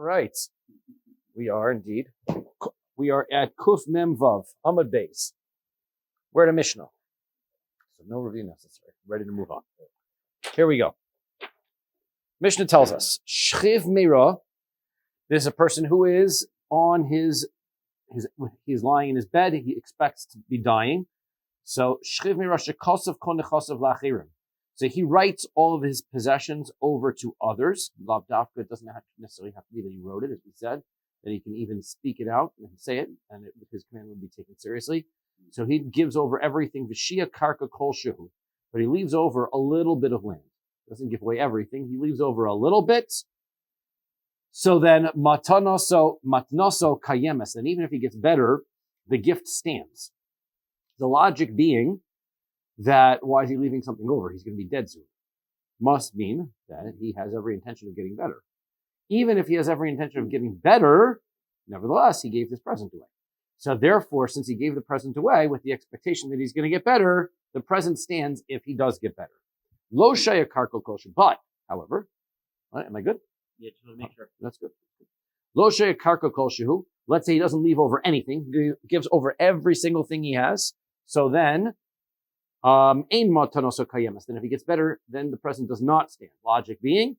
right. We are indeed. We are at Kuf Mem Vav, Amud Beis. We're at a Mishnah. So no review necessary. Ready to move on. Here we go. Mishnah tells us, Shchiv Meira, this is a person who is on he's lying in his bed, he expects to be dying. So, Shchiv Meira Shekosov Kon Nechosav Lachirim. So he writes all of his possessions over to others. Lav Dafka, it doesn't necessarily have to be that he wrote it, as we said, that he can even speak it out and say it, and his command would be taken seriously. So he gives over everything, Vishia Karka Kol Shehu, but he leaves over a little bit of land. Doesn't give away everything. He leaves over a little bit. So then, matnoso kayemes, and even if he gets better, the gift stands. The logic being that why is he leaving something over? He's going to be dead soon. Must mean that he has every intention of getting better. Even if he has every intention of getting better, nevertheless, he gave this present away. So therefore, since he gave the present away with the expectation that he's going to get better, the present stands if he does get better. Lo shaya karko kosher. But, however, am I good? Yeah, just want to make sure. That's good. Lo shaya karko kosher. Let's say he doesn't leave over anything. He gives over every single thing he has. So then, ein matanoso kayemas. Then if he gets better, then the present does not stand. Logic being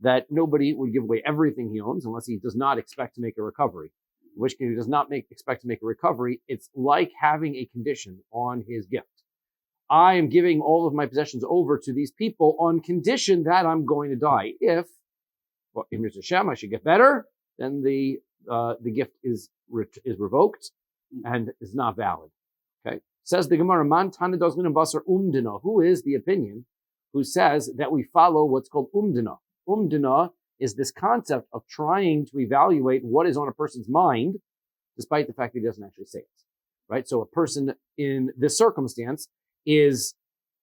that nobody would give away everything he owns unless he does not expect to make a recovery. In which case he does not expect to make a recovery. It's like having a condition on his gift. I am giving all of my possessions over to these people on condition that I'm going to die. If Mr. Shem, I should get better, then the gift is revoked and is not valid. Okay. Says the Gemara, Man Tana Dozmin and Basra Umdina. Who is the opinion who says that we follow what's called Umdina? Umdina is this concept of trying to evaluate what is on a person's mind, despite the fact that he doesn't actually say it. Right? So a person in this circumstance is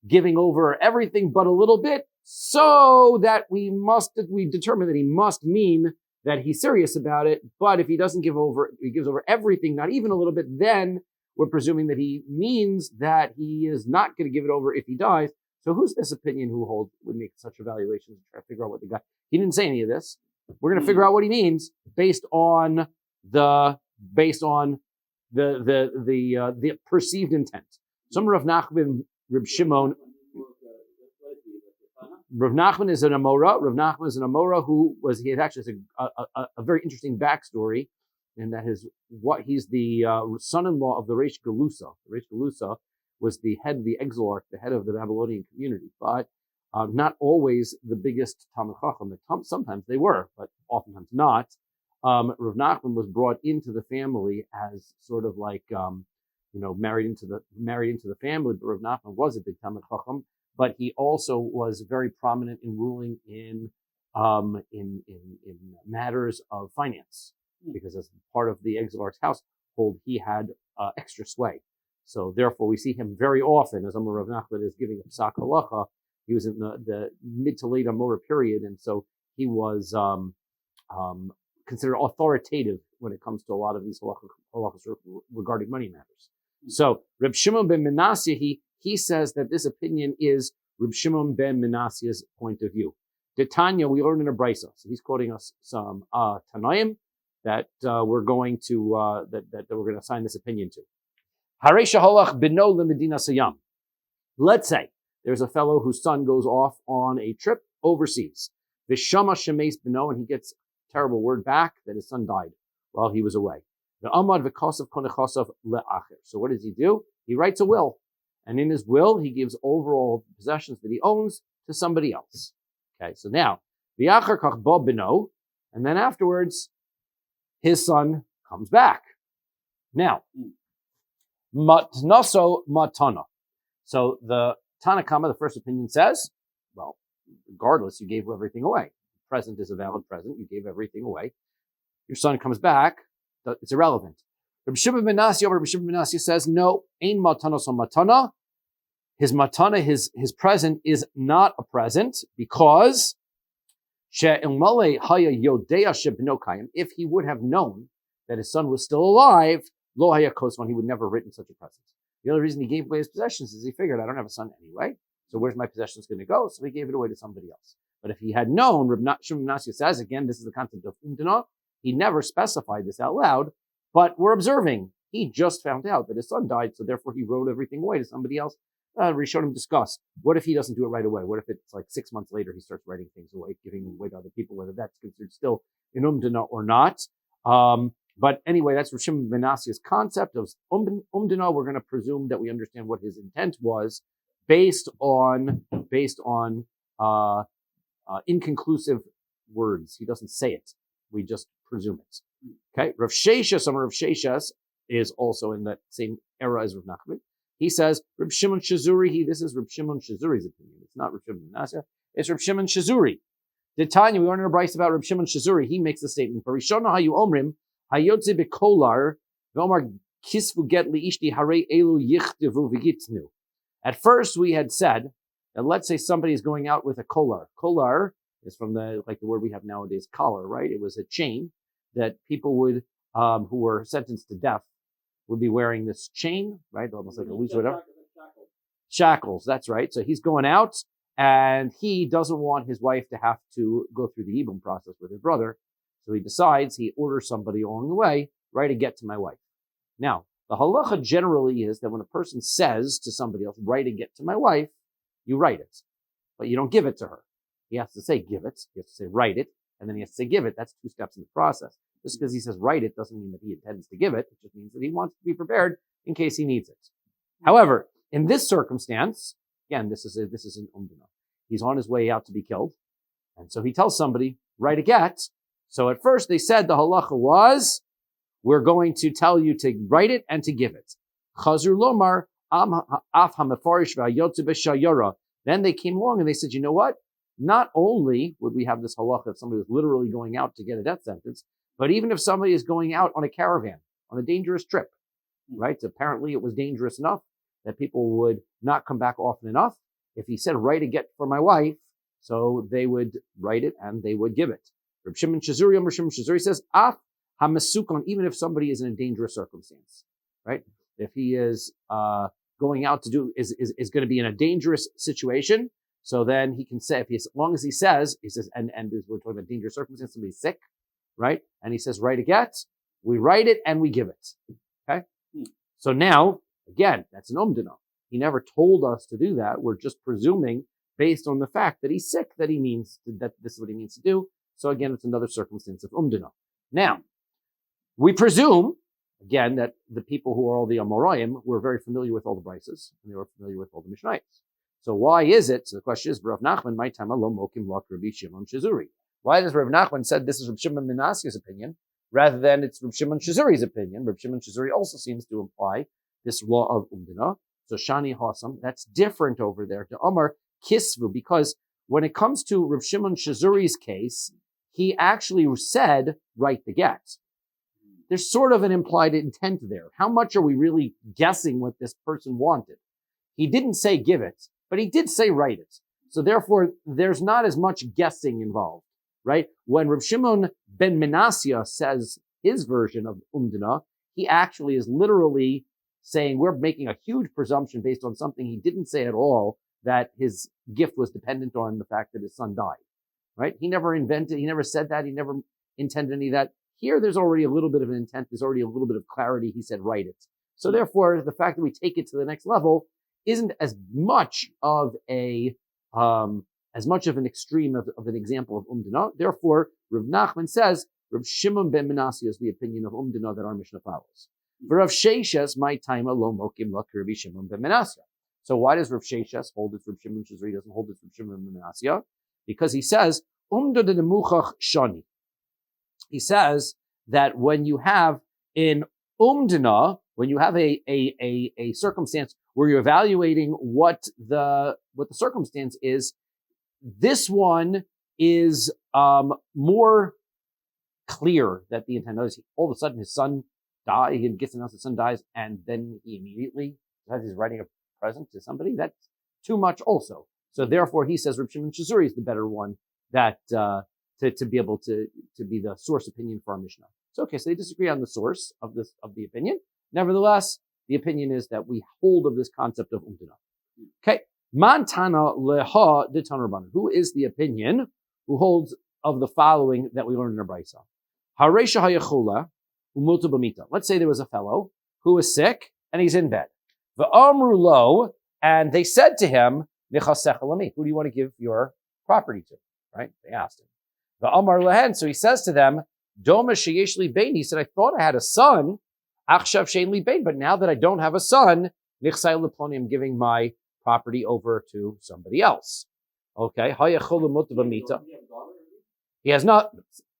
giving over everything but a little bit, so that we determine that he must mean that he's serious about it. But if he doesn't give over, he gives over everything, not even a little bit, then we're presuming that he means that he is not going to give it over if he dies. So who's this opinion who would make such evaluations and try to figure out what the guy, he didn't say any of this. We're going to figure out what he means based on the perceived intent. Some Rav Nachman, Reb Shimon, Rav Nachman is an Amora. Rav Nachman is an Amora he had actually a very interesting backstory, in that he's the son-in-law of the Reish Galusa. The Reish Galusa was the head of the Exilarch, the head of the Babylonian community, but not always the biggest Talmid Chacham. Sometimes they were, but oftentimes not. Rav Nachman was brought into the family as sort of like married into the family. But Rav Nachman was a big Talmid Chacham, but he also was very prominent in ruling in matters of finance, because as part of the Exilarch's household, he had extra sway. So therefore, we see him very often, as Amar Rav Nachman is giving a psak halacha. He was in the mid to late Amora period, and so he was considered authoritative when it comes to a lot of these halachas regarding money matters. So Reb Shimon ben Manasseh, he says that this opinion is Reb Shimon ben Manasseh's point of view. The Tanya, we learned in a brisa. So he's quoting us some Tanaim that we're going to assign this opinion to. Harei shaholach bino lemedina sayam. Let's say there's a fellow whose son goes off on a trip overseas. Vishama shemes bino, and he gets a terrible word back that his son died while he was away. The amad v'kosav konechosav le'acher. So what does he do? He writes a will, and in his will he gives over all the possessions that he owns to somebody else. Okay, so now v'acher kach bo bino, and then afterwards his son comes back. Now, matnaso matana. So the Tanakama, the first opinion, says, well, regardless, you gave everything away. Present is a valid present. You gave everything away. Your son comes back. It's irrelevant. Rabbi Shimon ben Manasseh says, no, ein matana so matana. His matana, his present is not a present, because if he would have known that his son was still alive, lo haya kosman, he would never have written such a present. The only reason he gave away his possessions is he figured, I don't have a son anyway, so where's my possessions going to go? So he gave it away to somebody else. But if he had known, Rabbi Shimon ben Manasseh says, again, this is the concept of umdana, He never specified this out loud, but we're observing. He just found out that his son died, so therefore he wrote everything away to somebody else. Rishonim discuss, what if he doesn't do it right away? What if it's like 6 months later he starts writing things away, giving them away to other people, whether that's considered still an umdana or not? But anyway, that's Rav Shimon ben Asia's concept of umdana. We're going to presume that we understand what his intent was based on inconclusive words. He doesn't say it. We just presume it. Okay. Rav Sheshes, some Rav Sheshes is also in that same era as Rav Nachman. He says, Reb Shimon Shazuri, this is Reb Shimon Shazuri's opinion. It's not Reb Shimon ben Asia. It's Reb Shimon Shazuri. The Tanya, we learned in a brayso about Reb Shimon Shazuri. He makes the statement, Parishona hayu omrim, hayotze bekolar, v'omar kisvu get liishti harei elu yichdevu v'gitnu. At first, we had said that let's say somebody is going out with a kolar. Kolar is from the word we have nowadays, collar, right? It was a chain that people would, who were sentenced to death, would be wearing this chain, right? Almost like a leash, whatever. Shackles, that's right. So he's going out, and he doesn't want his wife to have to go through the Yibum process with his brother. So he orders somebody along the way, write a get to my wife. Now, the halacha generally is that when a person says to somebody else, write a get to my wife, you write it, but you don't give it to her. He has to say give it, he has to say write it, and then he has to say give it. That's 2 steps in the process. Just because he says write it doesn't mean that he intends to give it. It just means that he wants to be prepared in case he needs it. However, in this circumstance, again, this is an umdana. He's on his way out to be killed. And so he tells somebody, write a get. So at first they said the halacha was, we're going to tell you to write it and to give it. Chazur lomar af hamefarish v'hayotze b'shayara. Then they came along and they said, you know what? Not only would we have this halacha if somebody was literally going out to get a death sentence, but even if somebody is going out on a caravan, on a dangerous trip, right? Apparently it was dangerous enough that people would not come back often enough. If he said, write a get for my wife, so they would write it and they would give it. Reb Shimon Shazuri says, af hamasukon, even if somebody is in a dangerous circumstance, right? If he is going out to do, is going to be in a dangerous situation, so then he can say, as long as he says, and we're talking about dangerous circumstance, somebody's sick, right? And he says, write a get, we write it and we give it. Okay? So now, again, that's an umdana. He never told us to do that. We're just presuming, based on the fact that he's sick, that this is what he means to do. So again, it's another circumstance of umdana. Now, we presume, again, that the people who are all the Amoraim were very familiar with all the brises, and they were familiar with all the Mishnayos. So why is it? So the question is, Rav Nachman, my time alone, mokim lak Rabbi Shimon Shazuri. Why does Rav Nachman said this is Rav Shimon ben Asia's opinion, rather than it's Rav Shimon Shazuri's opinion? Rav Shimon Shazuri also seems to imply this law of umdana. So Shani Hasam, that's different over there to Omar Kisvu, because when it comes to Rav Shimon Shazuri's case, he actually said, write the get. There's sort of an implied intent there. How much are we really guessing what this person wanted? He didn't say give it, but he did say write it. So therefore, there's not as much guessing involved, right? When Rav Shimon ben Menasya says his version of umdana, he actually is literally saying we're making a huge presumption based on something he didn't say at all, that his gift was dependent on the fact that his son died, right? He never said that, he never intended any of that. Here, there's already a little bit of an intent, there's already a little bit of clarity, he said write it. So therefore, the fact that we take it to the next level isn't as much of an extreme of an example of umdana. Therefore, Rav Nachman says, Rav Shimon ben Menasya is the opinion of umdana that our Mishnah follows. For Rav Sheshes, my time alone, mokim lak Rabbi Shimon ben Menasya. So why does Rav Sheshes hold it from Shimon Shazuri, doesn't hold it from Shimon ben Menasya? Because he says, umdana de nemuchach shani. He says that when you have in umdana, when you have a circumstance where you're evaluating what the circumstance is, this one is more clear that the intent is all of a sudden his son dies, he gets announced his son dies, and then he immediately says he's writing a present to somebody. That's too much also. So therefore he says Reb Shimon Shazuri is the better one that to be able to be the source opinion for our Mishnah. So okay, so they disagree on the source of the opinion. Nevertheless, the opinion is that we hold of this concept of umdana. Okay. Mantana leha de Tanrabanan. Who is the opinion who holds of the following that we learned in our brayso? Haresha hayachula umutu b'mita. Let's say there was a fellow who was sick and he's in bed. V'amru lo, and they said to him, Nichasecha lami, who do you want to give your property to? Right? They asked him. V'amar lehen, so he says to them, Doma sheyesh li bein. He said, I thought I had a son. Achshav shein li bein, but now that I don't have a son, nichsay leploni, I'm giving my property over to somebody else. Okay. Hayachol umutu b'mita. He has not.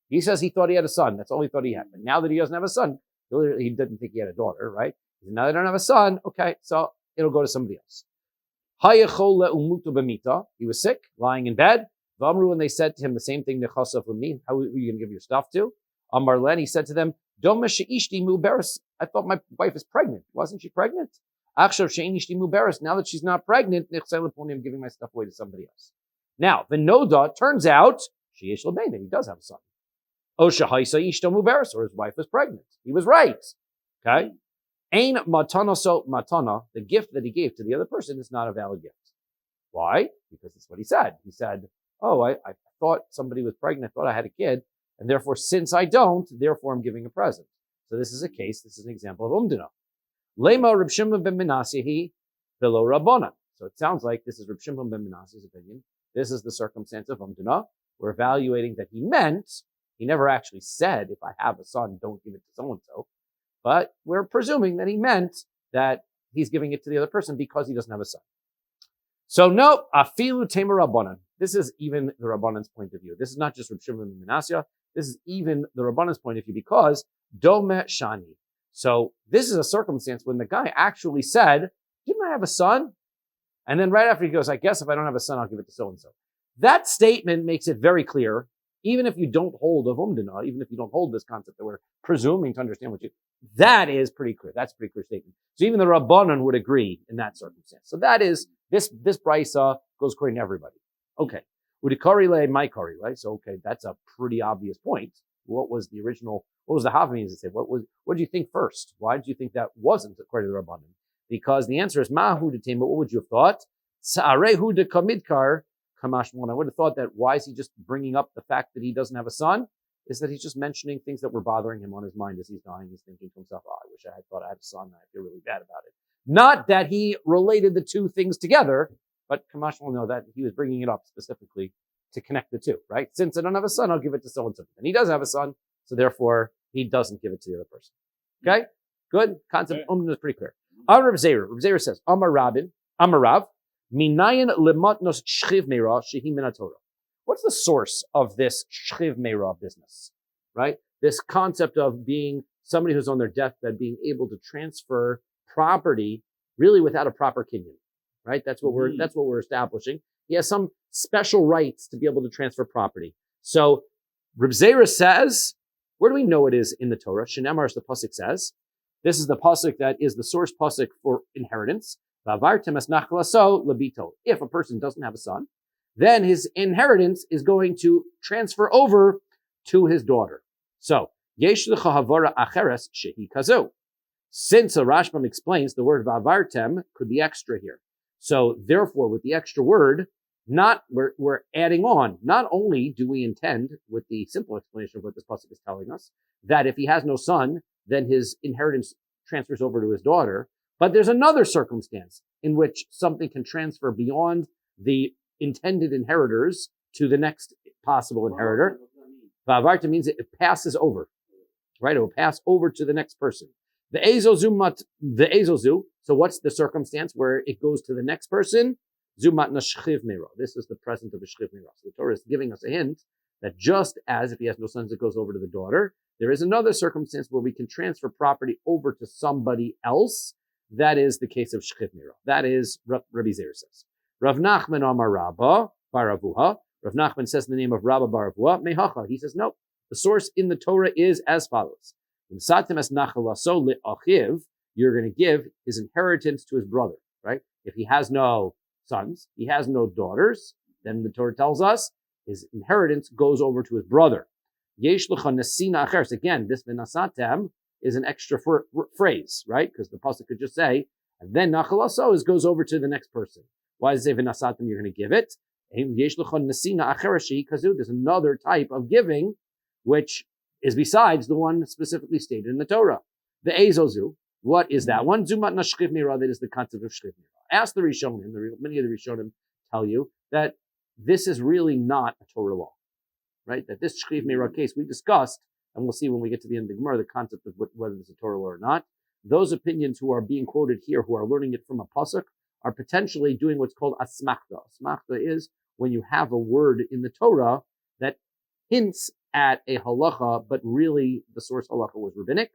He says he thought he had a son. That's all he thought he had. But now that he doesn't have a son, he didn't think he had a daughter, right? Now that I don't have a son, okay, so it'll go to somebody else. He was sick, lying in bed. Vamru, and they said to him the same thing, how are you going to give your stuff to? Amar len, he said to them, I thought my wife is pregnant. Wasn't she pregnant? Now that she's not pregnant, I'm giving my stuff away to somebody else. Now, the Noda, turns out, that he does have a son. Or his wife was pregnant. He was right. Okay? Ain matana, so matana, the gift that he gave to the other person is not a valid gift. Why? Because that's what he said. He said, I thought somebody was pregnant, I thought I had a kid, and therefore, since I don't, therefore I'm giving a present. So this is an example of umdina. Lema Reb Shimon ben Menassehi below Rabbana. So it sounds like this is Reb Shimon ben Menasse's opinion. This is the circumstance of umdina. We're evaluating that he never actually said, if I have a son, don't give it to so-and-so. But we're presuming that he meant that he's giving it to the other person because he doesn't have a son. So no, afilu tema rabbanan. This is even the Rabbanan's point of view. This is not just Reb Shimon ben Manasseh. This is even the Rabbanan's point of view because dome shani. So this is a circumstance when the guy actually said, didn't I have a son? And then right after he goes, I guess if I don't have a son, I'll give it to so-and-so. That statement makes it very clear, even if you don't hold of umdana, even if you don't hold this concept that we're presuming to understand that is pretty clear. That's a pretty clear statement. So even the Rabbanan would agree in that circumstance. So that is, this brisa goes according to everybody. Okay. Udikari le my kari, right? So, okay, that's a pretty obvious point. What was the Havamim to say? What did you think first? Why did you think that wasn't according to the Rabbanan? Because the answer is mahu de tema. What would you have thought? Sa'arehu de kamidkar kamashmon. I would have thought that why is he just bringing up the fact that he doesn't have a son? Is that he's just mentioning things that were bothering him on his mind as he's dying. He's thinking to himself, I wish I had thought I had a son. I feel really bad about it. Not that he related the two things together, but Kamash will know that he was bringing it up specifically to connect the two, right? Since I don't have a son, I'll give it to so-and-so. And he does have a son, so therefore he doesn't give it to the other person. Okay? Good? Concept is pretty clear. Reb Zera says, Amar Rav, minayin lematnos shchiv meira shehi min haTorah. What's the source of this shchiv meira business, right? This concept of being somebody who's on their deathbed, being able to transfer property really without a proper kinyan, right? That's what we're establishing. He has some special rights to be able to transfer property. So Reb Zera says, where do we know it is in the Torah? Shenemar, as the pasuk says, this is the pasuk that is the source pasuk for inheritance. If a person doesn't have a son, then his inheritance is going to transfer over to his daughter. So, since Rashbam explains the word vavartem could be extra here. So therefore, with the extra word, we're adding on. Not only do we intend, with the simple explanation of what this pasuk is telling us, that if he has no son, then his inheritance transfers over to his daughter. But there's another circumstance in which something can transfer beyond the intended inheritors to the next possible inheritor. Vavarta means it passes over, right? It will pass over to the next person. The ezozu. So what's the circumstance where it goes to the next person? Zumat nashchiv meira. This is the present of a shchiv meira. So the Torah is giving us a hint that just as if he has no sons, it goes over to the daughter, there is another circumstance where we can transfer property over to somebody else. That is the case of shchiv meira. That is Rabbi Zera says. Rav Nachman Amar Rabba Baravuha. Rav Nachman says in the name of Rabba Baravuha Mehacha. He says no. The source in the Torah is as follows: you're going to give his inheritance to his brother, right? If he has no sons, he has no daughters, then the Torah tells us his inheritance goes over to his brother. Again, this v'nasatem is an extra phrase, right? Because the pasuk could just say, and then nachalaso goes over to the next person. Why does it say v'nasatem? You're going to give it. There's another type of giving, which is besides the one specifically stated in the Torah. The Ezozu, what is that one? Zumat nashchiv meira, that is the concept of shchiv meira. Ask the Rishonim, many of the Rishonim tell you that this is really not a Torah law, right? That this shchiv meira case we discussed, and we'll see when we get to the end of the Gemara, the concept of whether it's a Torah law or not. Those opinions who are being quoted here, who are learning it from a pasuk, are potentially doing what's called asmachta. Asmachta is when you have a word in the Torah that hints at a halacha, but really the source halacha was rabbinic.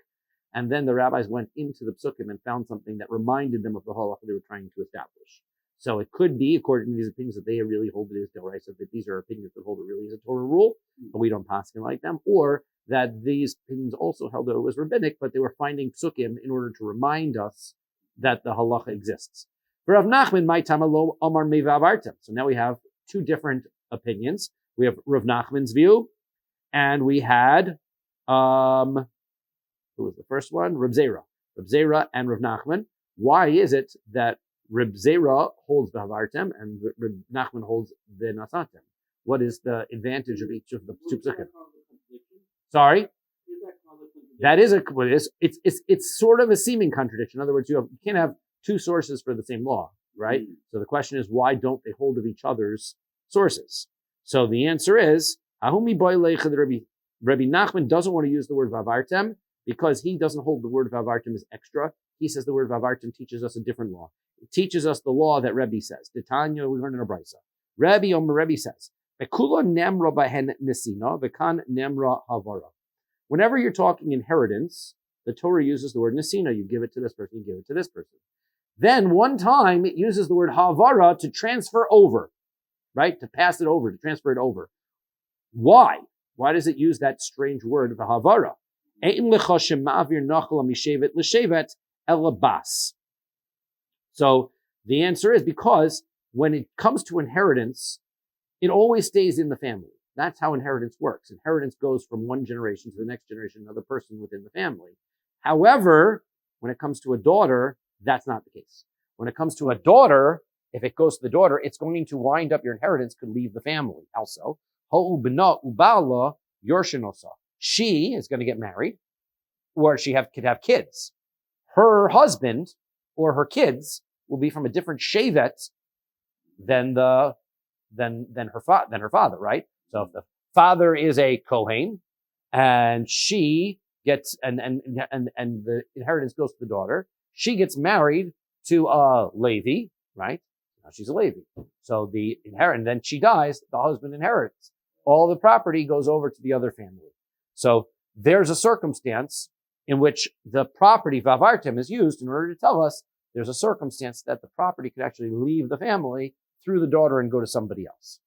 And then the rabbis went into the psukim and found something that reminded them of the halacha they were trying to establish. So it could be, according to these opinions, that they really hold it as d'oraisa, that these are opinions that hold it really as a Torah rule, but we don't paskin like them, or that these opinions also held that it was rabbinic, but they were finding psukim in order to remind us that the halacha exists. For Rav Nachman, my tamalo Omar Mevav Artem. So now we have two different opinions. We have Rav Nachman's view, and we had, who was the first one? Reb Zera. Reb Zera and Rav Nachman. Why is it that Reb Zera holds the Havartem and Reb Nachman holds the Nasatem? What is the advantage of each of the two psukim? Sorry? That is it's sort of a seeming contradiction. In other words, you can't have two sources for the same law, right? So the question is, why don't they hold of each other's sources? So the answer is, Rabbi Nachman doesn't want to use the word Vavartem because he doesn't hold the word Vavartem as extra. He says the word Vavartem teaches us a different law. It teaches us the law that Rabbi says. Titania, we learned in a brisa. Rabbi says, whenever you're talking inheritance, the Torah uses the word nesina. You give it to this person, you give it to this person. Then one time it uses the word havara to transfer over, right? To pass it over, to transfer it over. Why? Why does it use that strange word of havara? So the answer is because when it comes to inheritance, it always stays in the family. That's how inheritance works. Inheritance goes from one generation to the next generation, another person within the family. However, when it comes to a daughter, that's not the case. When it comes to a daughter, if it goes to the daughter, it's going to wind up, your inheritance could leave the family. Also, she is going to get married, or could have kids. Her husband or her kids will be from a different shevet than her father, right? So if the father is a Kohen and she gets and the inheritance goes to the daughter, she gets married to a Levi, right? Now she's a Levi. So the inheritance, then she dies, the husband inherits. All the property goes over to the other family. So there's a circumstance in which the property Vavartem is used in order to tell us there's a circumstance that the property could actually leave the family through the daughter and go to somebody else.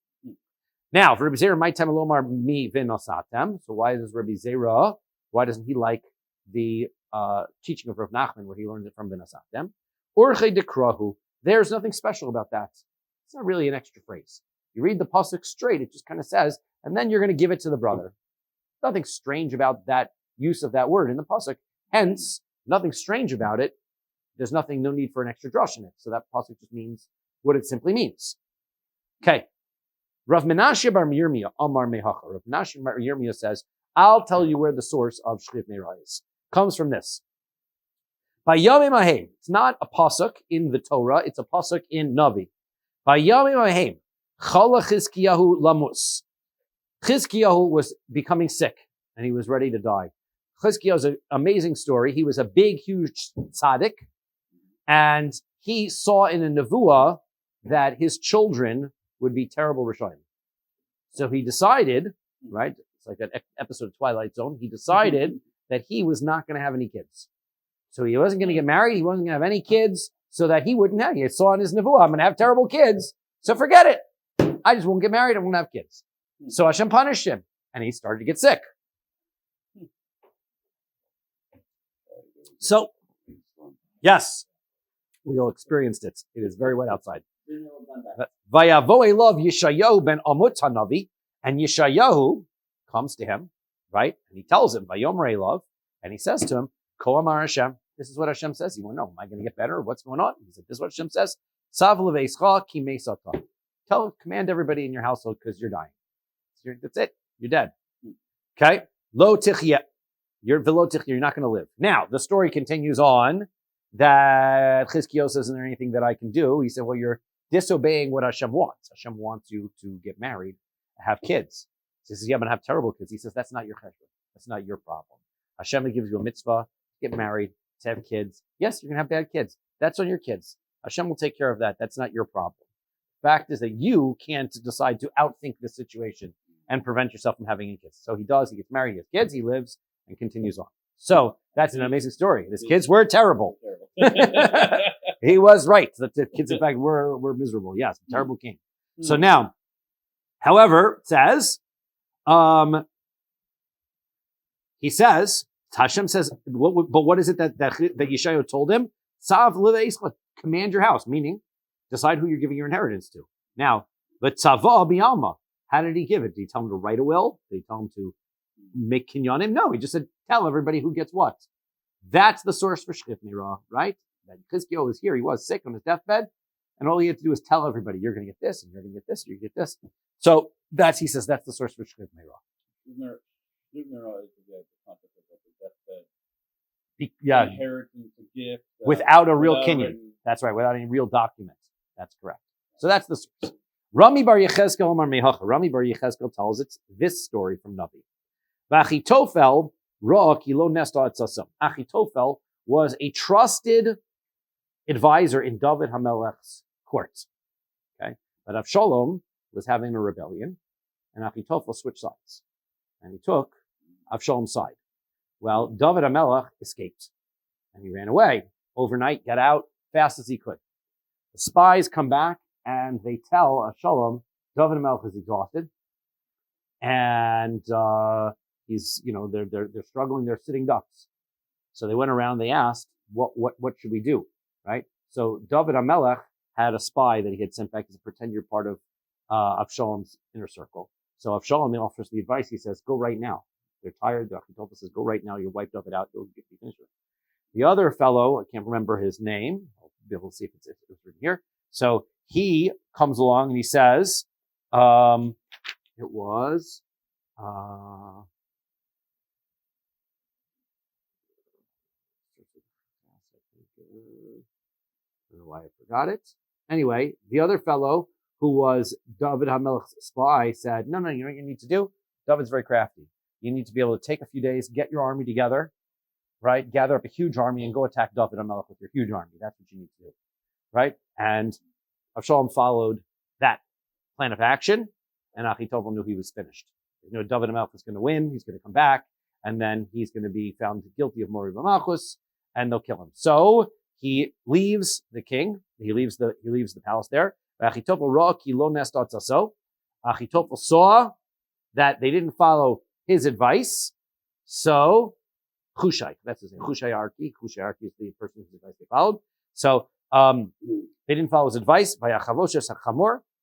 Now, for Rabbi Zera, my time alomar mi v'nosatem. So why does Rabbi Zera, why doesn't he like the teaching of Rav Nachman where he learned it from v'nosatem? Orche dekrahu. There's nothing special about that. It's not really an extra phrase. You read the pasuk straight, it just kind of says, and then you're going to give it to the brother. Nothing strange about that use of that word in the pasuk. Hence, nothing strange about it. There's no need for an extra drush in it. So that pasuk just means what it simply means. Okay. Rav Menashe bar Yirmiyah, Amar Mehacha. Rav Menashe bar Yirmiyah says, I'll tell you where the source of Shchiv Meira is. Comes from this. Vayamim Ahem. It's not a pasuk in the Torah, it's a pasuk in Navi. Vayamim Ahem. Chala Chizkiyahu lamus. Chizkiyahu was becoming sick and he was ready to die. Chizkiyahu is an amazing story. He was a big, huge tzaddik, and he saw in a nevuah that his children would be terrible Rishonim. So he decided, right, it's like an episode of Twilight Zone, he decided that he was not going to have any kids. So he wasn't going to get married, he wasn't going to have any kids, so that he wouldn't have, he saw in his nevuah, I'm going to have terrible kids, so forget it. I just won't get married, I won't have kids. So Hashem punished him, and he started to get sick. So, yes, we all experienced it. It is very wet outside. Vayavo love Yeshayahu ben Amut Hanavi, and Yeshayahu comes to him, right? And he tells him, Vayomrei love, and he says to him, Ko Amar Hashem. This is what Hashem says. You want to know, am I going to get better? What's going on? He said, this is what Hashem says. Sav leveischa ki meisata. Command everybody in your household because you're dying. That's it. You're dead. Okay? Lo tichya. You're not going to live. Now, the story continues on that Chizkiyo says, isn't there anything that I can do? He said, well, you're disobeying what Hashem wants. Hashem wants you to get married, have kids. He says, yeah, I'm going to have terrible kids. He says, that's not your cheshbon. That's not your problem. Hashem gives you a mitzvah, get married, to have kids. Yes, you're going to have bad kids. That's on your kids. Hashem will take care of that. That's not your problem. Fact is that you can't decide to outthink the situation and prevent yourself from having any kids. So he does. He gets married, he has kids, he lives, and continues on. So that's an amazing story. His kids were terrible. He was right. The kids, in fact, were miserable. Yes, terrible king. So now, however, it says, he says, Hashem says, but what is it that Yeshayahu told him? Tzav l've'ischa, command your house, meaning decide who you're giving your inheritance to. Now, but tzava bi'alma, how did he give it? Did he tell him to write a will? Did he tell him to make kinyanim? No, he just said, tell everybody who gets what. That's the source for Shchit Meirah, right? That Chizkiyo was here, he was sick on his deathbed, and all he had to do was tell everybody, you're going to get this, and you're going to get this, you're going to get this. So he says, that's the source for Shchit Meirah. Shchit Meirah is the concept of the deathbed. Yeah. Inheritance, a gift. Without a real kinyan. That's right, without any real document. That's correct. So that's the source. Rami bar Yechezkel Omar Mehacha. Rami bar Yechezkel tells us this story from Navi. Achitofel was a trusted advisor in David HaMelech's court. Okay, but Avshalom was having a rebellion, and Achitofel switched sides, and he took Avshalom's side. Well, David HaMelech escaped, and he ran away overnight, got out fast as he could. The spies come back, and they tell Avshalom, David HaMelech is exhausted, and he's, they're struggling, they're sitting ducks. So they went around, they asked, what should we do, right? So David HaMelech had a spy that he had sent back as a pretend you're part of Avshalom's inner circle. So Avshalom offers the advice, he says, go right now. They're tired, the Achitofel says, go right now, you'll wipe David out, you'll get finished with it. The other fellow, I can't remember his name, I'll be able to see if it's written here. So he comes along and he says, I don't know why I forgot it. Anyway, the other fellow who was David HaMelech's spy said, no, you know what you need to do? David's very crafty. You need to be able to take a few days, get your army together, right? Gather up a huge army and go attack David HaMelech with your huge army. That's what you need to do, right? And Avshalom followed that plan of action, and Achitofel knew he was finished. David HaMelech was going to win. He's going to come back, and then he's going to be found guilty of Mori B'Malchus, and they'll kill him. So he leaves the king. He leaves the palace there. Achitofel saw that they didn't follow his advice. So Hushai, that's his name. Hushai Arki is the person whose advice they followed. So they didn't follow his advice. So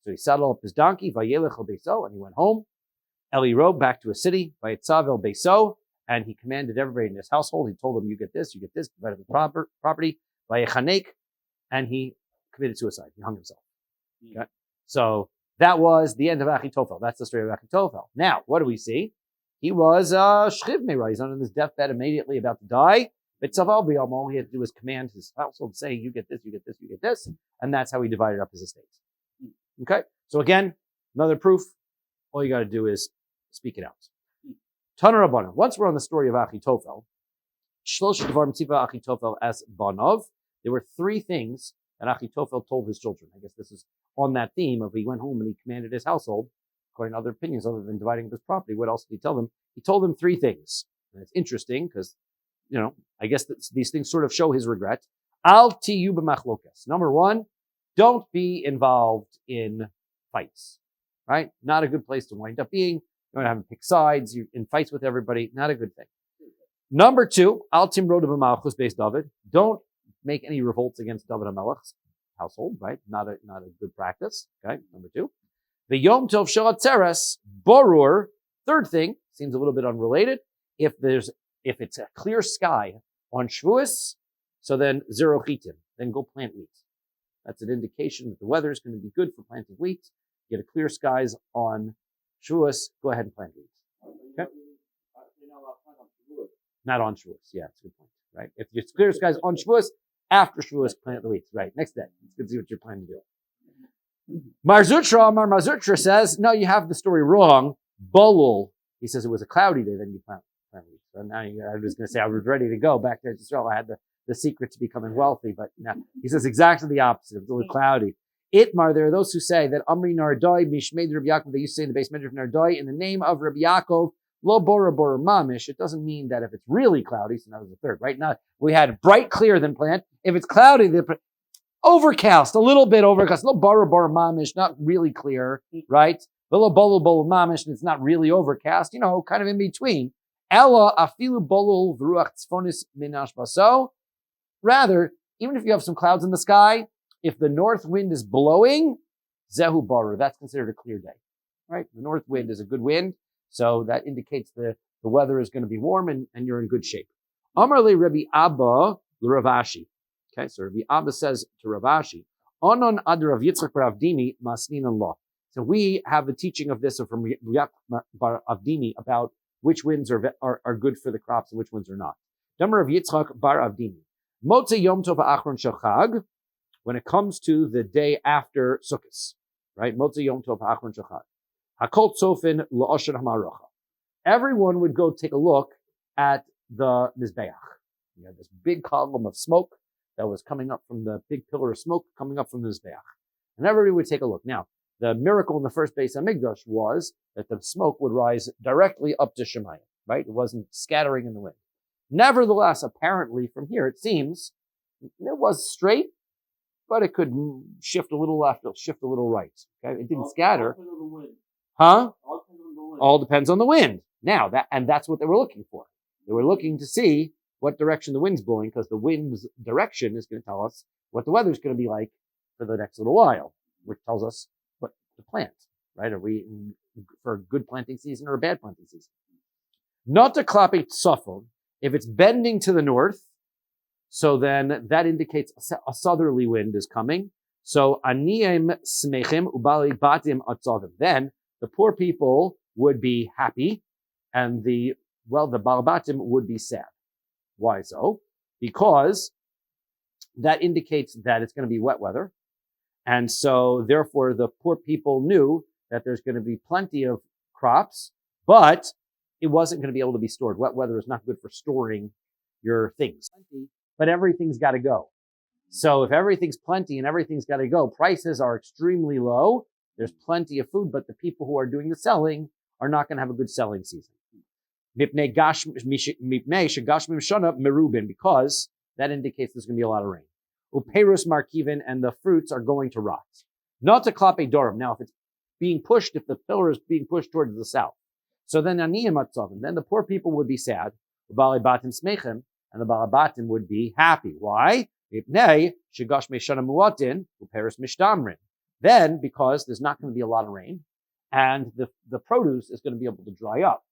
he saddled up his donkey, and he went home. Eli rode back to his city, and he commanded everybody in his household. He told them, you get this, divided the property, and he committed suicide. He hung himself. Okay? So that was the end of Achitofel. That's the story of Achitofel. Now, what do we see? He was Shchiv Meirah. He's on his deathbed, immediately about to die. All he had to do was command his household, say, you get this, you get this, you get this. And that's how he divided up his estate. Okay? So again, another proof. All you got to do is speak it out. Tana Rabbanan. Once we're on the story of Achitofel, as Banov, there were three things that Achitofel told his children. I guess this is on that theme of he went home and he commanded his household, according to other opinions, other than dividing up his property. What else did he tell them? He told them three things. And it's interesting because, I guess these things sort of show his regret. Al tiyu b'machlokas. Number one, don't be involved in fights, right? Not a good place to wind up being. You don't have to pick sides. You're in fights with everybody. Not a good thing. Number two, al timroda b'malchus based David. Don't make any revolts against David HaMelech's household, right? Not a good practice. Okay. Number two. The Yom Tov Shalat Tzeres, Borur. Third thing, seems a little bit unrelated. If it's a clear sky on Shavuos, so then zero chitim, then go plant wheat. That's an indication that the weather is going to be good for planting wheat. Get a clear skies on Shavuos, go ahead and plant wheat. Okay. Not on Shavuos. Yeah, that's a good point. Right? If it's clear skies on Shavuos, after Shavuos, plant the wheat. Right. Next day. It's good to see what you're planning to do. Mar Zutra says, no, you have the story wrong. Bolul. He says it was a cloudy day, then you plant wheat. So now I was going to say I was ready to go back to Israel. I had the secret to becoming wealthy, but now he says exactly the opposite. It was a little cloudy. Itmar, there are those who say that Amri Nardoi, Mishmed Rabbi Yaakov, they used to say in the base of Nardoi, in the name of Rabbi Yaakov, Lo Bora Bora Mamish. It doesn't mean that if it's really cloudy, so that was the third, right? Now we had bright, clear, then plant. If it's cloudy, overcast, a little bit overcast, Lo Bora Bora Mamish, not really clear, right? Lo Bolo Bolo Mamish, and it's not really overcast, kind of in between. Ella Afilu Bolul V'ruach Tzfonis Minash Baso. Rather, even if you have some clouds in the sky, if the north wind is blowing, Zehu Baru, that's considered a clear day, right? The north wind is a good wind, so that indicates the weather is going to be warm and you're in good shape. Amar le Rabbi Abba l'Ravashi. Okay, so Rabbi Abba says to Ravashi, Onon ad Rav Yitzchak bar Avdimi masnin Allah. So we have the teaching of this from Yaakov bar Avdimi about which winds are good for the crops and which ones are not. Damar Rav Yitzchak bar Avdimi. Motzei Yom Tov Achron Shel Chag. When it comes to the day after Sukkot, right? Motzei Yom Tov Achron Shel Chag. Hakol Tzofin La'osher Hamarocha. Everyone would go take a look at the Mizbeach. You had this big column of smoke that was coming up from the big pillar of smoke coming up from the Mizbeach. And everybody would take a look. Now, the miracle in the first Beis HaMikdash was that the smoke would rise directly up to Shemayim, right? It wasn't scattering in the wind. Nevertheless, apparently from here, it seems it was straight, but it could shift a little left, it'll shift a little right. Okay, it didn't scatter. Huh? All depends on the wind. Now, that's what they were looking for. They were looking to see what direction the wind's blowing, because the wind's direction is going to tell us what the weather's going to be like for the next little while, which tells us what to plant, right? Are we for a good planting season or a bad planting season? Not to klape tzafon. If it's bending to the north, so then that indicates a southerly wind is coming. So aniyim smechim ubali batim atzavim. Then the poor people would be happy, and the balabatim would be sad. Why so? Because that indicates that it's going to be wet weather, and so therefore the poor people knew that there's going to be plenty of crops, but it wasn't going to be able to be stored. Wet weather is not good for storing your things. But everything's got to go. So if everything's plenty and everything's got to go, prices are extremely low. There's plenty of food, but the people who are doing the selling are not going to have a good selling season. Because that indicates there's going to be a lot of rain. Uperus markiven, and the fruits are going to rot. Not to klape dorum. Now, if it's being pushed, if the pillar is being pushed towards the south, so then aniyim atzavim, then the poor people would be sad. Ubali batim smechem, and the balabatim would be happy. Why? Then, because there's not going to be a lot of rain, and the produce is going to be able to dry up.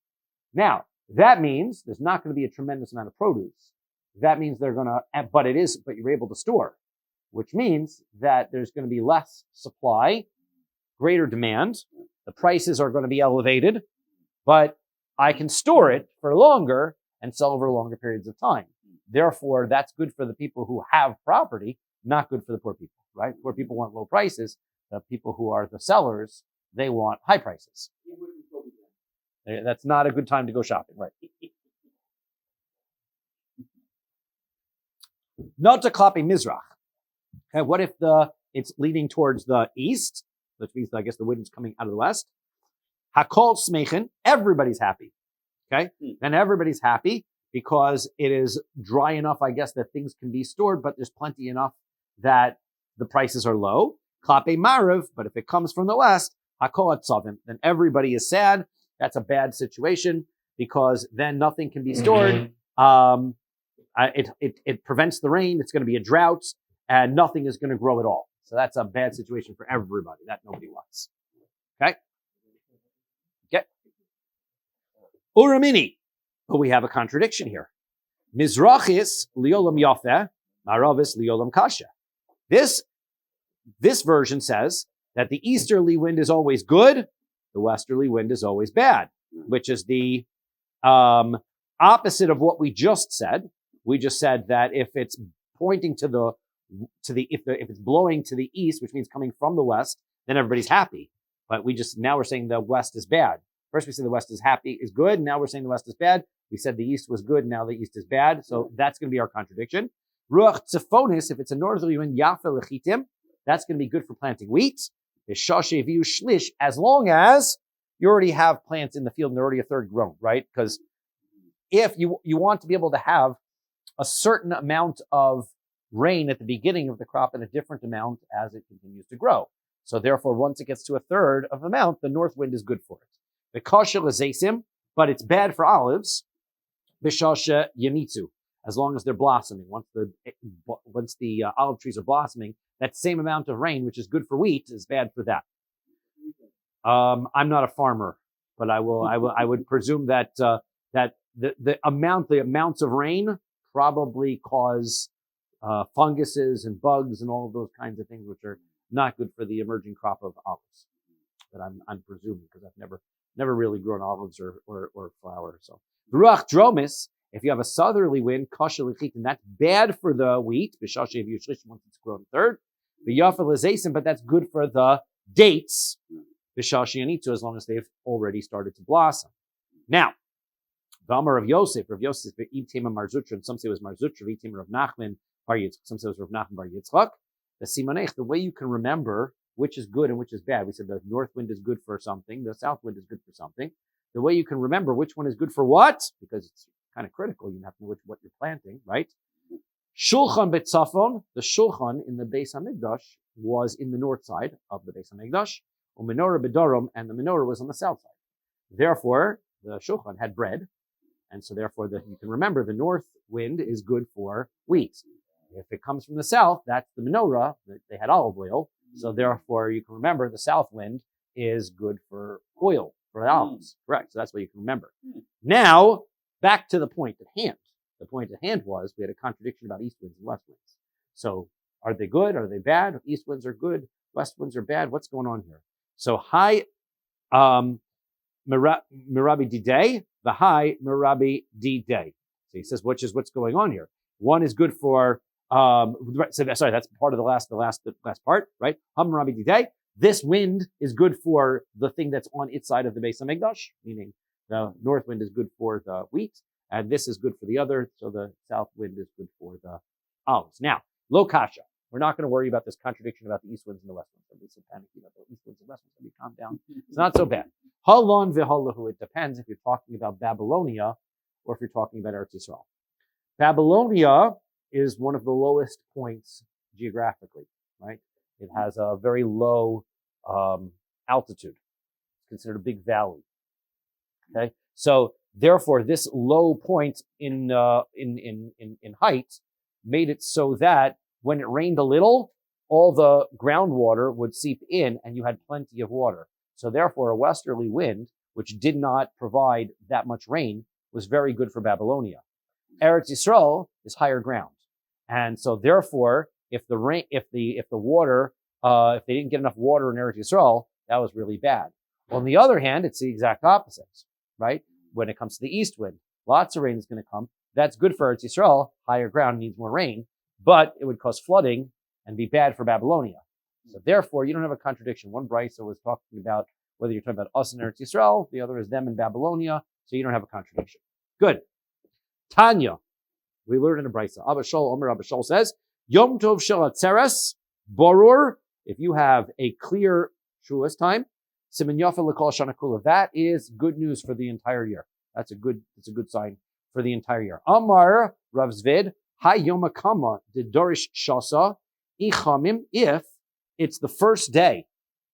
Now, that means there's not going to be a tremendous amount of produce. That means but you're able to store, which means that there's going to be less supply, greater demand. The prices are going to be elevated, but I can store it for longer and sell over longer periods of time. Therefore, that's good for the people who have property, not good for the poor people, right? Poor people want low prices. The people who are the sellers, they want high prices. That's not a good time to go shopping, right? Not to klape mizrach. Okay, what if it's leading towards the east, which means I guess the wind is coming out of the west? Hakol smechen, everybody's happy. Okay, then everybody's happy because it is dry enough, I guess, that things can be stored, but there's plenty enough that the prices are low. Klape marav, but if it comes from the west, hakol atzavim, then everybody is sad. That's a bad situation because then nothing can be stored. It prevents the rain. It's going to be a drought, and nothing is going to grow at all. So that's a bad situation for everybody. That nobody wants. Okay. Uramini. But we have a contradiction here. Mizrachis liolam yafeh, maravis liolam kasha. This version says that the easterly wind is always good, the westerly wind is always bad, which is the Opposite of what we just said. We just said that if it's pointing if it's blowing to the east, which means coming from the west, then everybody's happy. But now we're saying the west is bad. First we said the west is good. Now we're saying the west is bad. We said the east was good. Now the east is bad. So that's going to be our contradiction. Ruach tzefonis, if it's a northerly wind, yafa lechitim, that's going to be good for planting wheat. V'shashe v'yu shlish, as long as you already have plants in the field and they're already a third grown, right? Because if you want to be able to have a certain amount of rain at the beginning of the crop and a different amount as it continues to grow. So therefore, once it gets to a third of the amount, the north wind is good for it. The kosher lezesim, but it's bad for olives. B'shasha yenitzu, as long as they're blossoming. Once the olive trees are blossoming, that same amount of rain, which is good for wheat, is bad for that. I'm not a farmer, but I would presume that the amounts of rain probably cause funguses and bugs and all of those kinds of things, which are not good for the emerging crop of olives. But I'm presuming, because I've never really grown olives or flour. So ruach dromis, if you have a southerly wind, kasha lechitim, that's bad for the wheat. B'shashe v'yu shlish, once it's grown third. V'yafa lezesim, but that's good for the dates. B'shashe yanitu, as long as they've already started to blossom. Now, V'amar of Yosef v'Item Marzutra, and some say it was Marzutra, v'Item of Nachman bar Yitzchak, some say it was Rav Nachman bar Yitzchak. The Simonech, the way you can remember which is good and which is bad. We said the north wind is good for something, the south wind is good for something. The way you can remember which one is good for what, because it's kind of critical, you have to know what you're planting, right? Shulchan betzafon, the shulchan in the Beis Hamikdash was in the north side of the Beis Hamikdash, u'menorah bedarom, and the menorah was on the south side. Therefore, the shulchan had bread, and so therefore you can remember the north wind is good for wheat. If it comes from the south, that's the menorah. They had olive oil, so therefore you can remember the south wind is good for oil, for the olives. Correct. So that's what you can remember. Now, back to the point at hand. The point at hand was we had a contradiction about east winds and west winds. So are they good? Are they bad? East winds are good. West winds are bad. What's going on here? So high Merabi Didei, the high Merabi Didei. So he says, what's going on here? One is good for sorry, that's part of the last part, right? Merabi Didei. This wind is good for the thing that's on its side of the Beis Hamikdash, meaning the north wind is good for the wheat, and this is good for the other, so the south wind is good for the olives. Now, lo kasha. We're not going to worry about this contradiction about the east winds and the west winds. I'll be so panicky about the east winds and west winds. I'll be calm down. It's not so bad. Halon v'halahu. It depends if you're talking about Babylonia or if you're talking about Eretz Yisrael. Babylonia is one of the lowest points geographically, right? It has a very low altitude. It's considered a big valley. Okay, so therefore, this low point in height made it so that when it rained a little, all the groundwater would seep in, and you had plenty of water. So therefore, a westerly wind, which did not provide that much rain, was very good for Babylonia. Eretz Yisrael is higher ground, and so therefore, if they didn't get enough water in Eretz Yisrael, that was really bad. On the other hand, it's the exact opposite, right? When it comes to the east wind, lots of rain is going to come. That's good for Eretz Yisrael. Higher ground needs more rain, but it would cause flooding and be bad for Babylonia. So therefore, you don't have a contradiction. One brisa was talking about whether you're talking about us in Eretz Yisrael, the other is them in Babylonia, so you don't have a contradiction. Good. Tanya, we learned in a brisa. Abba Shol says, Yom Tov Shel Atzeres, Borur, if you have a clear Shulas time, Siman Yafa L'Kol Shana Kula, that is good news for the entire year. It's a good sign for the entire year. Amar Rav Zvid, Hay Yom Kama de Dorish Shasa, Ichamim, if it's the first day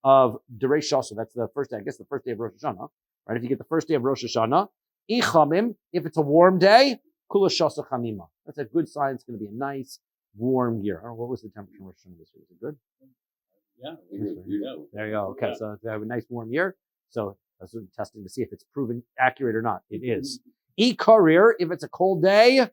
of Dorish Shasa, that's the first day, I guess the first day of Rosh Hashanah, right? If you get the first day of Rosh Hashanah, Ichamim, if it's a warm day, Kula Shasa Chamima. That's a good sign. It's going to be a nice, warm year. I don't know, what was the temperature in Rosh Hashanah this year? Was it good? Yeah. There you go. Okay, so they have a nice warm year. So that's testing to see if it's proven accurate or not. It is. Karir, if it's a cold day,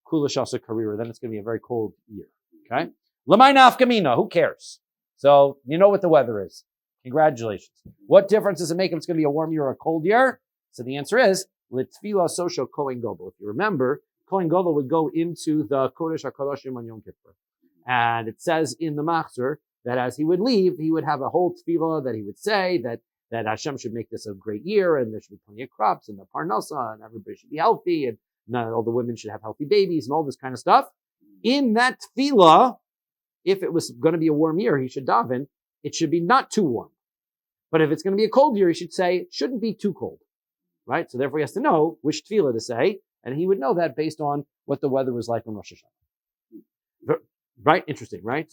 Kula Shasa Karir, then it's going to be a very cold year. Okay? Lamai Nafkamina, who cares? So you know what the weather is. Congratulations. What difference does it make if it's going to be a warm year or a cold year? So the answer is, Litzvila social Kohen Gadol. If you remember, Kohen Gadol would go into the Kodesh HaKadoshim on Yom Kippur. And it says in the Machzor that as he would leave, he would have a whole tefillah that he would say that Hashem should make this a great year, and there should be plenty of crops, and the parnasa, and everybody should be healthy, and all the women should have healthy babies, and all this kind of stuff. In that tefillah, if it was going to be a warm year, he should daven, it should be not too warm. But if it's going to be a cold year, he should say, it shouldn't be too cold. Right? So therefore he has to know which tefillah to say, and he would know that based on what the weather was like on Rosh Hashanah. Right? Interesting, right?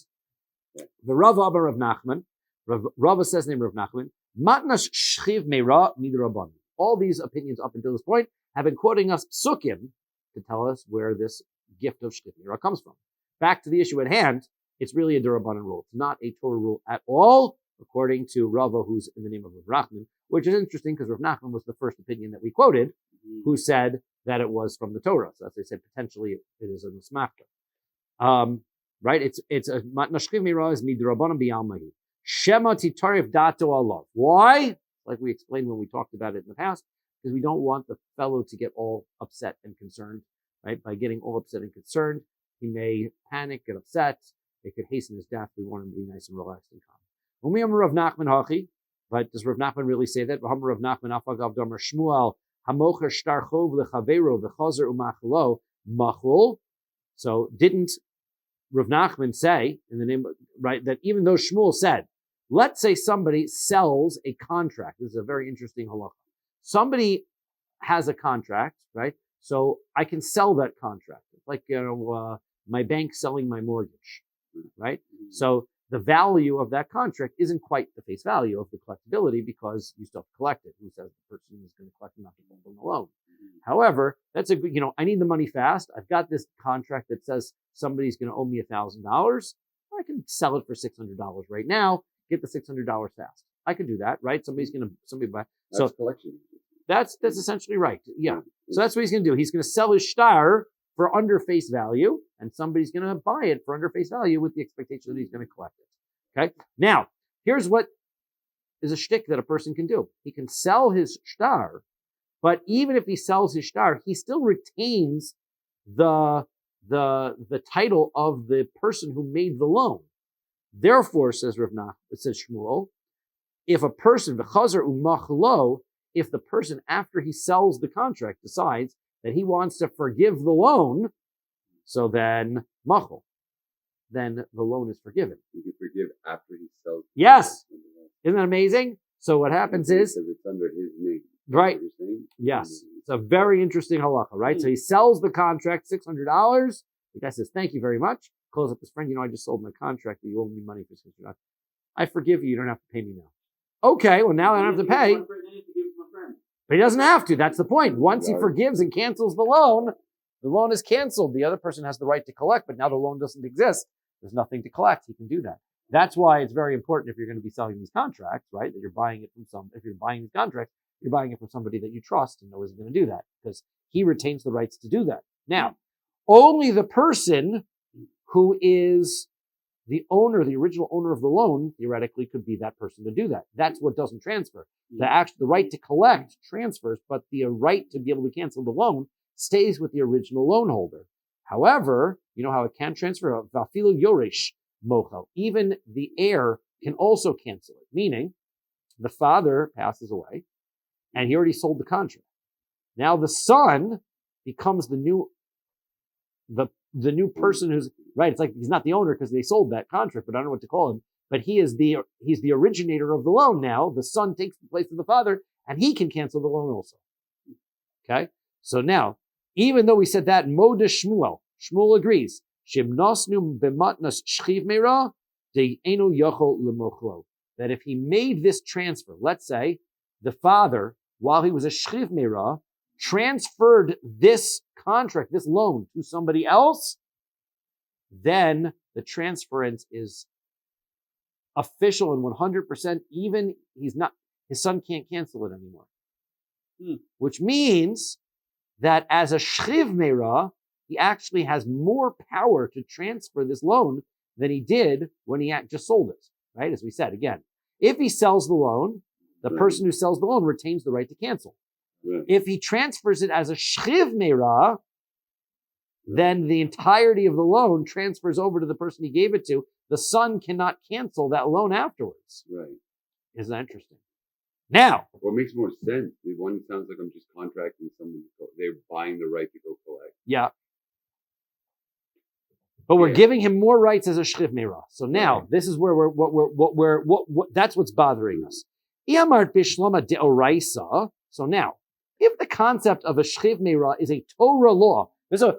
The Rav Abba Rav Nachman, Rav says the name Rav Nachman, Matnas Shchiv Meira Midrabban. All these opinions up until this point have been quoting us psukim to tell us where this gift of Shchiv Meira comes from. Back to the issue at hand, it's really a Durabanan rule. It's not a Torah rule at all, according to Rava, who's in the name of Rav Nachman, which is interesting because Rav Nachman was the first opinion that we quoted, who said that it was from the Torah. So as they said, potentially it is a Mismachta. Right? It's a Nashchiv Meira is midrabanan bi'almahi. Shema titarif dato alav. Why? Like we explained when we talked about it in the past, because we don't want the fellow to get all upset and concerned. Right? By getting all upset and concerned, he may panic, get upset. It could hasten his death. We want him to be nice and relaxed and calm. When we have Rav Nachman hachi, but does Rav Nachman really say that? Rav Nachman afagav damer Shmuel hamocher shtar chov lechavero v'chazer umachlo machul. So didn't Rav Nachman say, in the name of, right, that even though Shmuel said, let's say somebody sells a contract. This is a very interesting halacha. Somebody has a contract, right? So I can sell that contract. It's like, my bank selling my mortgage, right? So the value of that contract isn't quite the face value of the collectability because you still have to collect it. Who says the person is going to collect and not give them a loan? However, that's a good, I need the money fast. I've got this contract that says somebody's going to owe me $1,000. I can sell it for $600 right now, get the $600 fast. I could do that, right? Somebody buy. That's collection. That's essentially right. Yeah. So that's what he's going to do. He's going to sell his shtar for under face value, and somebody's going to buy it for under face value with the expectation that he's going to collect it. Okay. Now, here's what is a shtick that a person can do. He can sell his shtar, but even if he sells his shtar, he still retains the title of the person who made the loan. Therefore, says Rav Nachman, it says Shmuel, if a person, if the person after he sells the contract decides that he wants to forgive the loan, so then machol, then the loan is forgiven. You can forgive after he sells. Yes. Isn't that amazing? So what happens is, because it's under his name. Right. Yes. It's a very interesting halacha, right? So he sells the contract, $600. The guy says, thank you very much. Calls up his friend, I just sold my contract, but you owe me money for $600. I forgive you. You don't have to pay me now. Okay, well, now I don't have to pay. But he doesn't have to. That's the point. Once he forgives and cancels the loan is canceled. The other person has the right to collect, but now the loan doesn't exist. There's nothing to collect. He can do that. That's why it's very important if you're going to be selling these contracts, right? That you're buying it from if you're buying these contracts, you're buying it from somebody that you trust and know is going to do that because he retains the rights to do that. Now, only the person who is the owner, the original owner of the loan, theoretically could be that person to do that. That's what doesn't transfer. The right to collect transfers, but the right to be able to cancel the loan stays with the original loan holder. However, you know how it can transfer? Vafilu yoresh mochel. Even the heir can also cancel it, meaning the father passes away and he already sold the contract. Now the son becomes the new person who's right. It's like he's not the owner because they sold that contract, but I don't know what to call him. But he's the originator of the loan now. The son takes the place of the father, and he can cancel the loan also. Okay? So now, even though we said that, Shmuel agrees. That if he made this transfer, let's say the father, while he was a shchiv meira, transferred this contract, this loan to somebody else, then the transference is official and 100%, even his son can't cancel it anymore. Which means that as a shchiv meira, he actually has more power to transfer this loan than he did when he just sold it, right? As we said, again, if he sells the loan, the person who sells the loan retains the right to cancel. Right. If he transfers it as a shchiv meira, then the entirety of the loan transfers over to the person he gave it to. The son cannot cancel that loan afterwards. Right. Isn't that interesting? Now, What makes more sense? The one sounds like I'm just contracting someone to go. They're buying the right to go collect. yeah. But we're giving him more rights as a shchiv meira. So now, Right. this is where that's what's bothering us. Iamart bishlama deoraisa. So now, if the concept of a shchiv meira is a Torah law,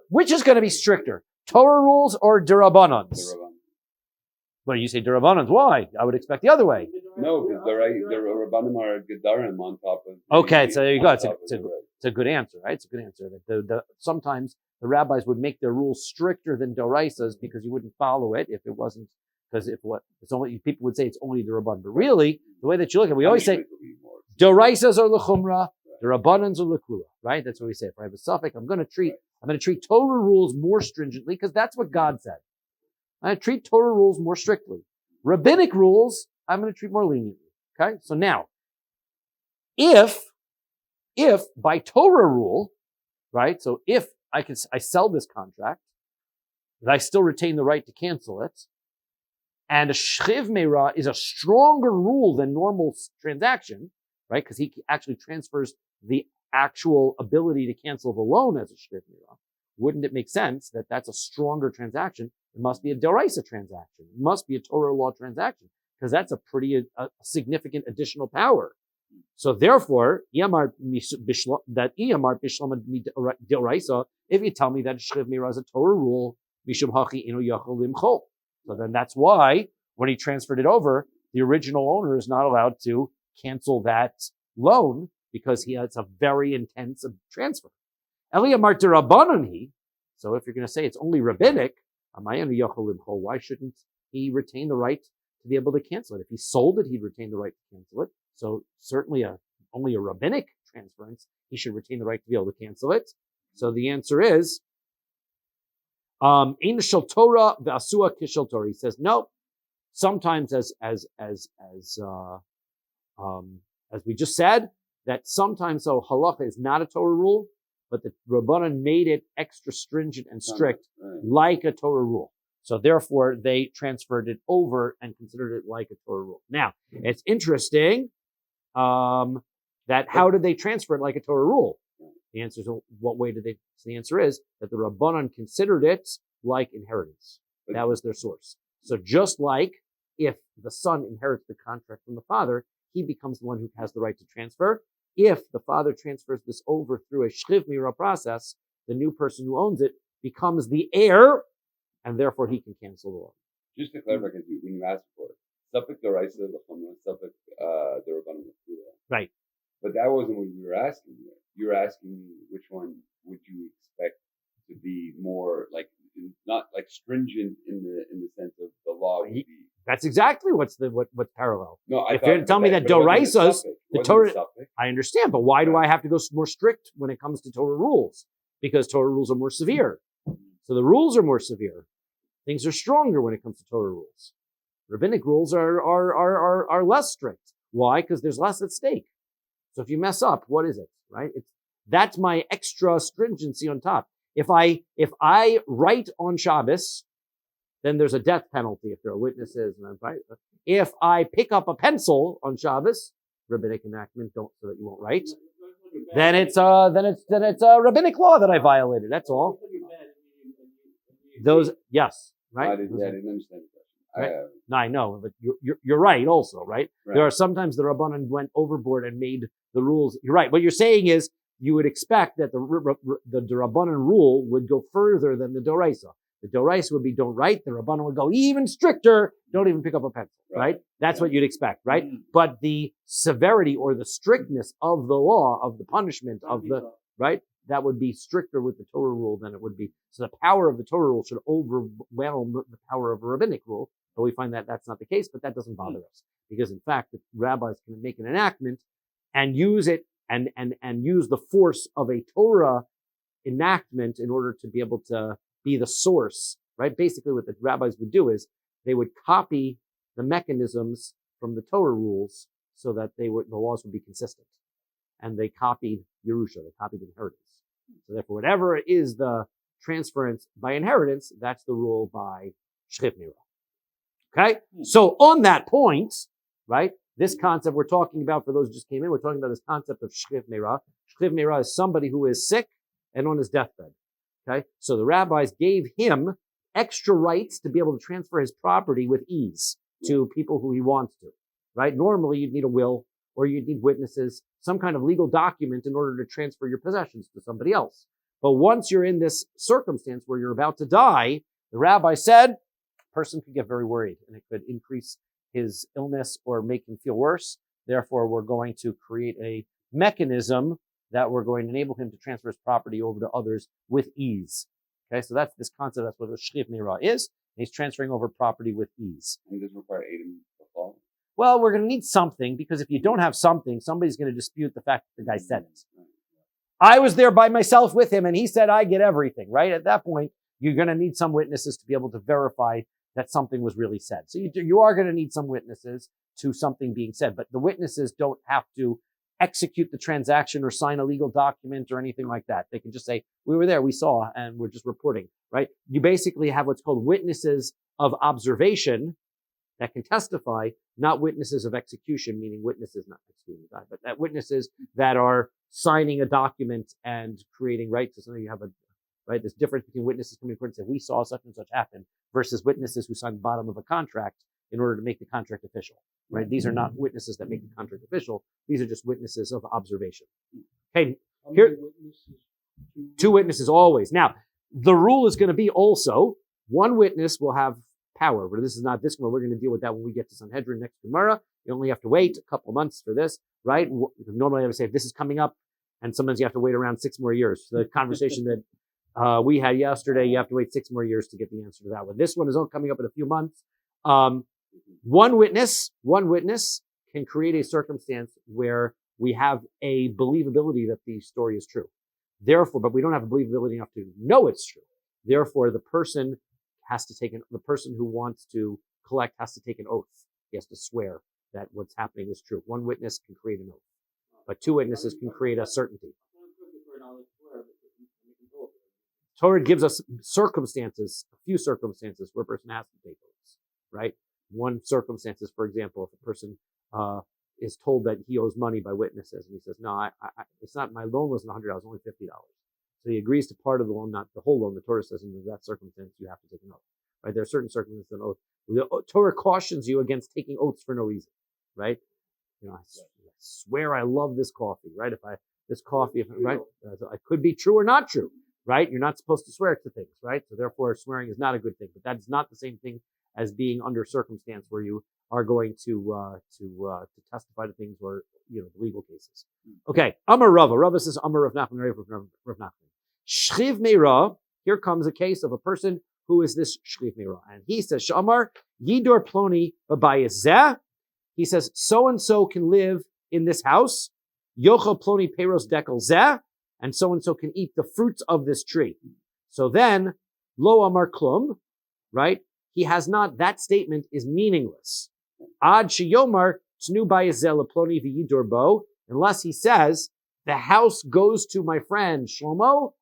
which is going to be stricter, Torah rules or derabbanans? Well, you say derabbanans. Why? I would expect the other way. No, because the Rabbanim are Gedarim on top of. Okay, so there you go. on It's top of the right. a good answer, right? It's a good answer. Sometimes the rabbis would make their rules stricter than doraisas because you wouldn't follow it if it wasn't, because it's only, people would say it's only the rabban. But really, the way that you look at it, we always say doraisas are lechumra, the rabbanans are lekula, right? That's what we say. If I have a suffix, I'm going to treat Torah rules more stringently because that's what God said. I'm going to treat Torah rules more strictly. Rabbinic rules, I'm going to treat more leniently. Okay? So now, if by Torah rule, right? So if I sell this contract, but I still retain the right to cancel it, and a shchiv meira is a stronger rule than normal transaction, right? Because he actually transfers the actual ability to cancel the loan as a shchiv meira. Wouldn't it make sense that that's a stronger transaction? It must be a deraisa transaction. It must be a Torah law transaction because that's a pretty significant additional power. So therefore, if you tell me that shchiv meira is a Torah rule, so then that's why when he transferred it over, the original owner is not allowed to cancel that loan because it's a very intense transfer. So if you're going to say it's only rabbinic, why shouldn't he retain the right to be able to cancel it? If he sold it, he'd retain the right to cancel it. So certainly only a rabbinic transference, he should retain the right to be able to cancel it. So the answer is, Ein shel Torah v'asua kishel Torah. He says no. Sometimes, as we just said, that sometimes halacha is not a Torah rule, but the Rabbanan made it extra stringent and strict, like a Torah rule. So therefore, they transferred it over and considered it like a Torah rule. Now, it's interesting that how did they transfer it like a Torah rule? The answer is, what way did they? So the answer is that the Rabbanan considered it like inheritance. That was their source. So just like if the son inherits the contract from the father, he becomes the one who has the right to transfer. If the father transfers this over through a shchiv meira process, the new person who owns it becomes the heir, and therefore he can cancel the loan. Just to clarify, when you asked for it, suffix deraisa l'chumra, suffix derabbanan l'chumra. Right. But that wasn't what you were asking me. You were asking me which one would you expect to be more like, not like stringent in the sense of the law would be. That's exactly what's parallel. No, if you're going to tell me that doraisas, the Torah, I understand, but why do I have to go more strict when it comes to Torah rules? Because Torah rules are more severe. So the rules are more severe. Things are stronger when it comes to Torah rules. Rabbinic rules are less strict. Why? Because there's less at stake. So if you mess up, what is it? Right? That's my extra stringency on top. If I write on Shabbos, then there's a death penalty if there are witnesses. Right? If I pick up a pencil on Shabbos, rabbinic enactment, so that you won't write, then it's a rabbinic law that I violated. That's all. Those, yes, right? I didn't understand the question. Right? No, I know, but you're right also, right? There are sometimes the Rabbanan went overboard and made the rules. You're right. What you're saying is you would expect that the Rabbanan rule would go further than the Doraisa. The Doraisa would be don't write. The Rabbanan would go even stricter. Don't even pick up a pencil, right? That's what you'd expect, right? Mm-hmm. But the severity or the strictness of the law, of the punishment, of the, right? That would be stricter with the Torah rule than it would be. So the power of the Torah rule should overwhelm the power of a rabbinic rule. But we find that that's not the case, but that doesn't bother us. Because in fact, the rabbis can make an enactment and use it and use the force of a Torah enactment in order to be able to be the source, right? Basically what the rabbis would do is they would copy the mechanisms from the Torah rules so that the laws would be consistent. and they copied Yerusha, they copied inheritance. So therefore, whatever is the transference by inheritance, that's the rule by Shchif Meira. Okay? So on that point, right, this concept we're talking about, for those who just came in, we're talking about this concept of Shchif Meira. Shchif Meira is somebody who is sick and on his deathbed. Okay? So the rabbis gave him extra rights to be able to transfer his property with ease to people who he wants to, right? Normally, you'd need a will or you'd need witnesses, some kind of legal document in order to transfer your possessions to somebody else. But once you're in this circumstance where you're about to die, the rabbi said, a person could get very worried and it could increase his illness or make him feel worse. Therefore, we're going to create a mechanism that we're going to enable him to transfer his property over to others with ease. Okay, so that's this concept. That's what a Shchif Meira is. He's transferring over property with ease. And does require Adam to follow? Well, we're going to need something, because if you don't have something, somebody's going to dispute the fact that the guy said it. I was there by myself with him, and he said I get everything, right? At that point, you're going to need some witnesses to be able to verify that something was really said. So you are going to need some witnesses to something being said, but the witnesses don't have to execute the transaction or sign a legal document or anything like that. They can just say, we were there, we saw, and we're just reporting, right? You basically have what's called witnesses of observation that can testify, not witnesses of execution, meaning witnesses, not executing the guy, but that witnesses that are signing a document and creating rights. So you have right, there's difference between witnesses coming to court and say, we saw such and such happen, versus witnesses who sign the bottom of a contract in order to make the contract official, right? These are not witnesses that make the contract official. These are just witnesses of observation. Okay, here, two witnesses always. Now, the rule is going to be also, one witness will have power, but this is not this one. We're going to deal with that when we get to Sanhedrin next Gemara. You only have to wait a couple of months for this, right? Normally I would say if this is coming up, and sometimes you have to wait around 6 more years. The conversation that we had yesterday, you have to wait 6 more years to get the answer to that one. This one is coming up in a few months. One witness can create a circumstance where we have a believability that the story is true. Therefore, but we don't have a believability enough to know it's true. Therefore, the person who wants to collect has to take an oath. He has to swear that what's happening is true. One witness can create an oath, but two witnesses can create a certainty. Torah gives us circumstances, a few circumstances where a person has to take oaths, right? One circumstance is, for example, if a person is told that he owes money by witnesses, and he says, no, it's not, my loan wasn't $100, only $50. So he agrees to part of the loan, not the whole loan. The Torah says in that circumstance, you have to take an oath, right? There are certain circumstances an oath. The Torah cautions you against taking oaths for no reason, right? You know, I swear I love this coffee, right? Right? It could be true or not true, right? You're not supposed to swear to things, right? So therefore, swearing is not a good thing, but that's not the same thing as being under circumstance where you are going to testify to things or, the legal cases. Okay. Amar Rava. Rava says, Amar Rav Nachman, Rav Nachman. Shchiv Meira. Here comes a case of a person who is this Shchiv Meira. And he says, Shamar Yidor Ploni Babayis Zeh. He says, so-and-so can live in this house. Yochel Ploni Peros Dekel Zeh. And so-and-so can eat the fruits of this tree. So then, Lo Amar Klum, right? He has not, that statement is meaningless. Ad Sheyomar Tnu Bayis Zeh Ploni V'Yidor Bo, unless he says, the house goes to my friend Shlomo,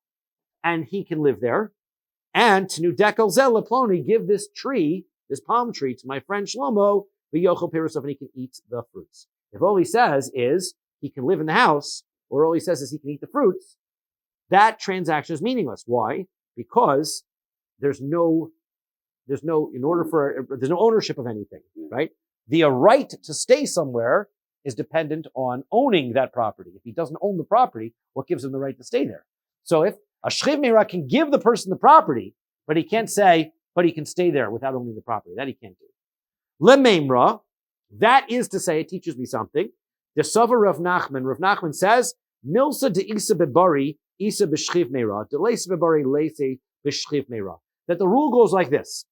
and he can live there. And Tnu Dekel Zeh Ploni, give this tree, this palm tree, to my friend Shlomo, V'Yochel Peros, and he can eat the fruits. If all he says is, he can live in the house, or all he says is he can eat the fruits, that transaction is meaningless. Why? Because there's no ownership of anything, right? The right to stay somewhere is dependent on owning that property. If he doesn't own the property, what gives him the right to stay there? So if a Shchiv Meira can give the person the property, but he can't say, but he can stay there without owning the property. That he can't do. Lememra, that is to say, it teaches me something. The Sava Rav Nachman says, Milsa de Isa bebari, Isa b'shchiv meira, de leisa bebari, leisa b'shchiv meira. That the rule goes like this.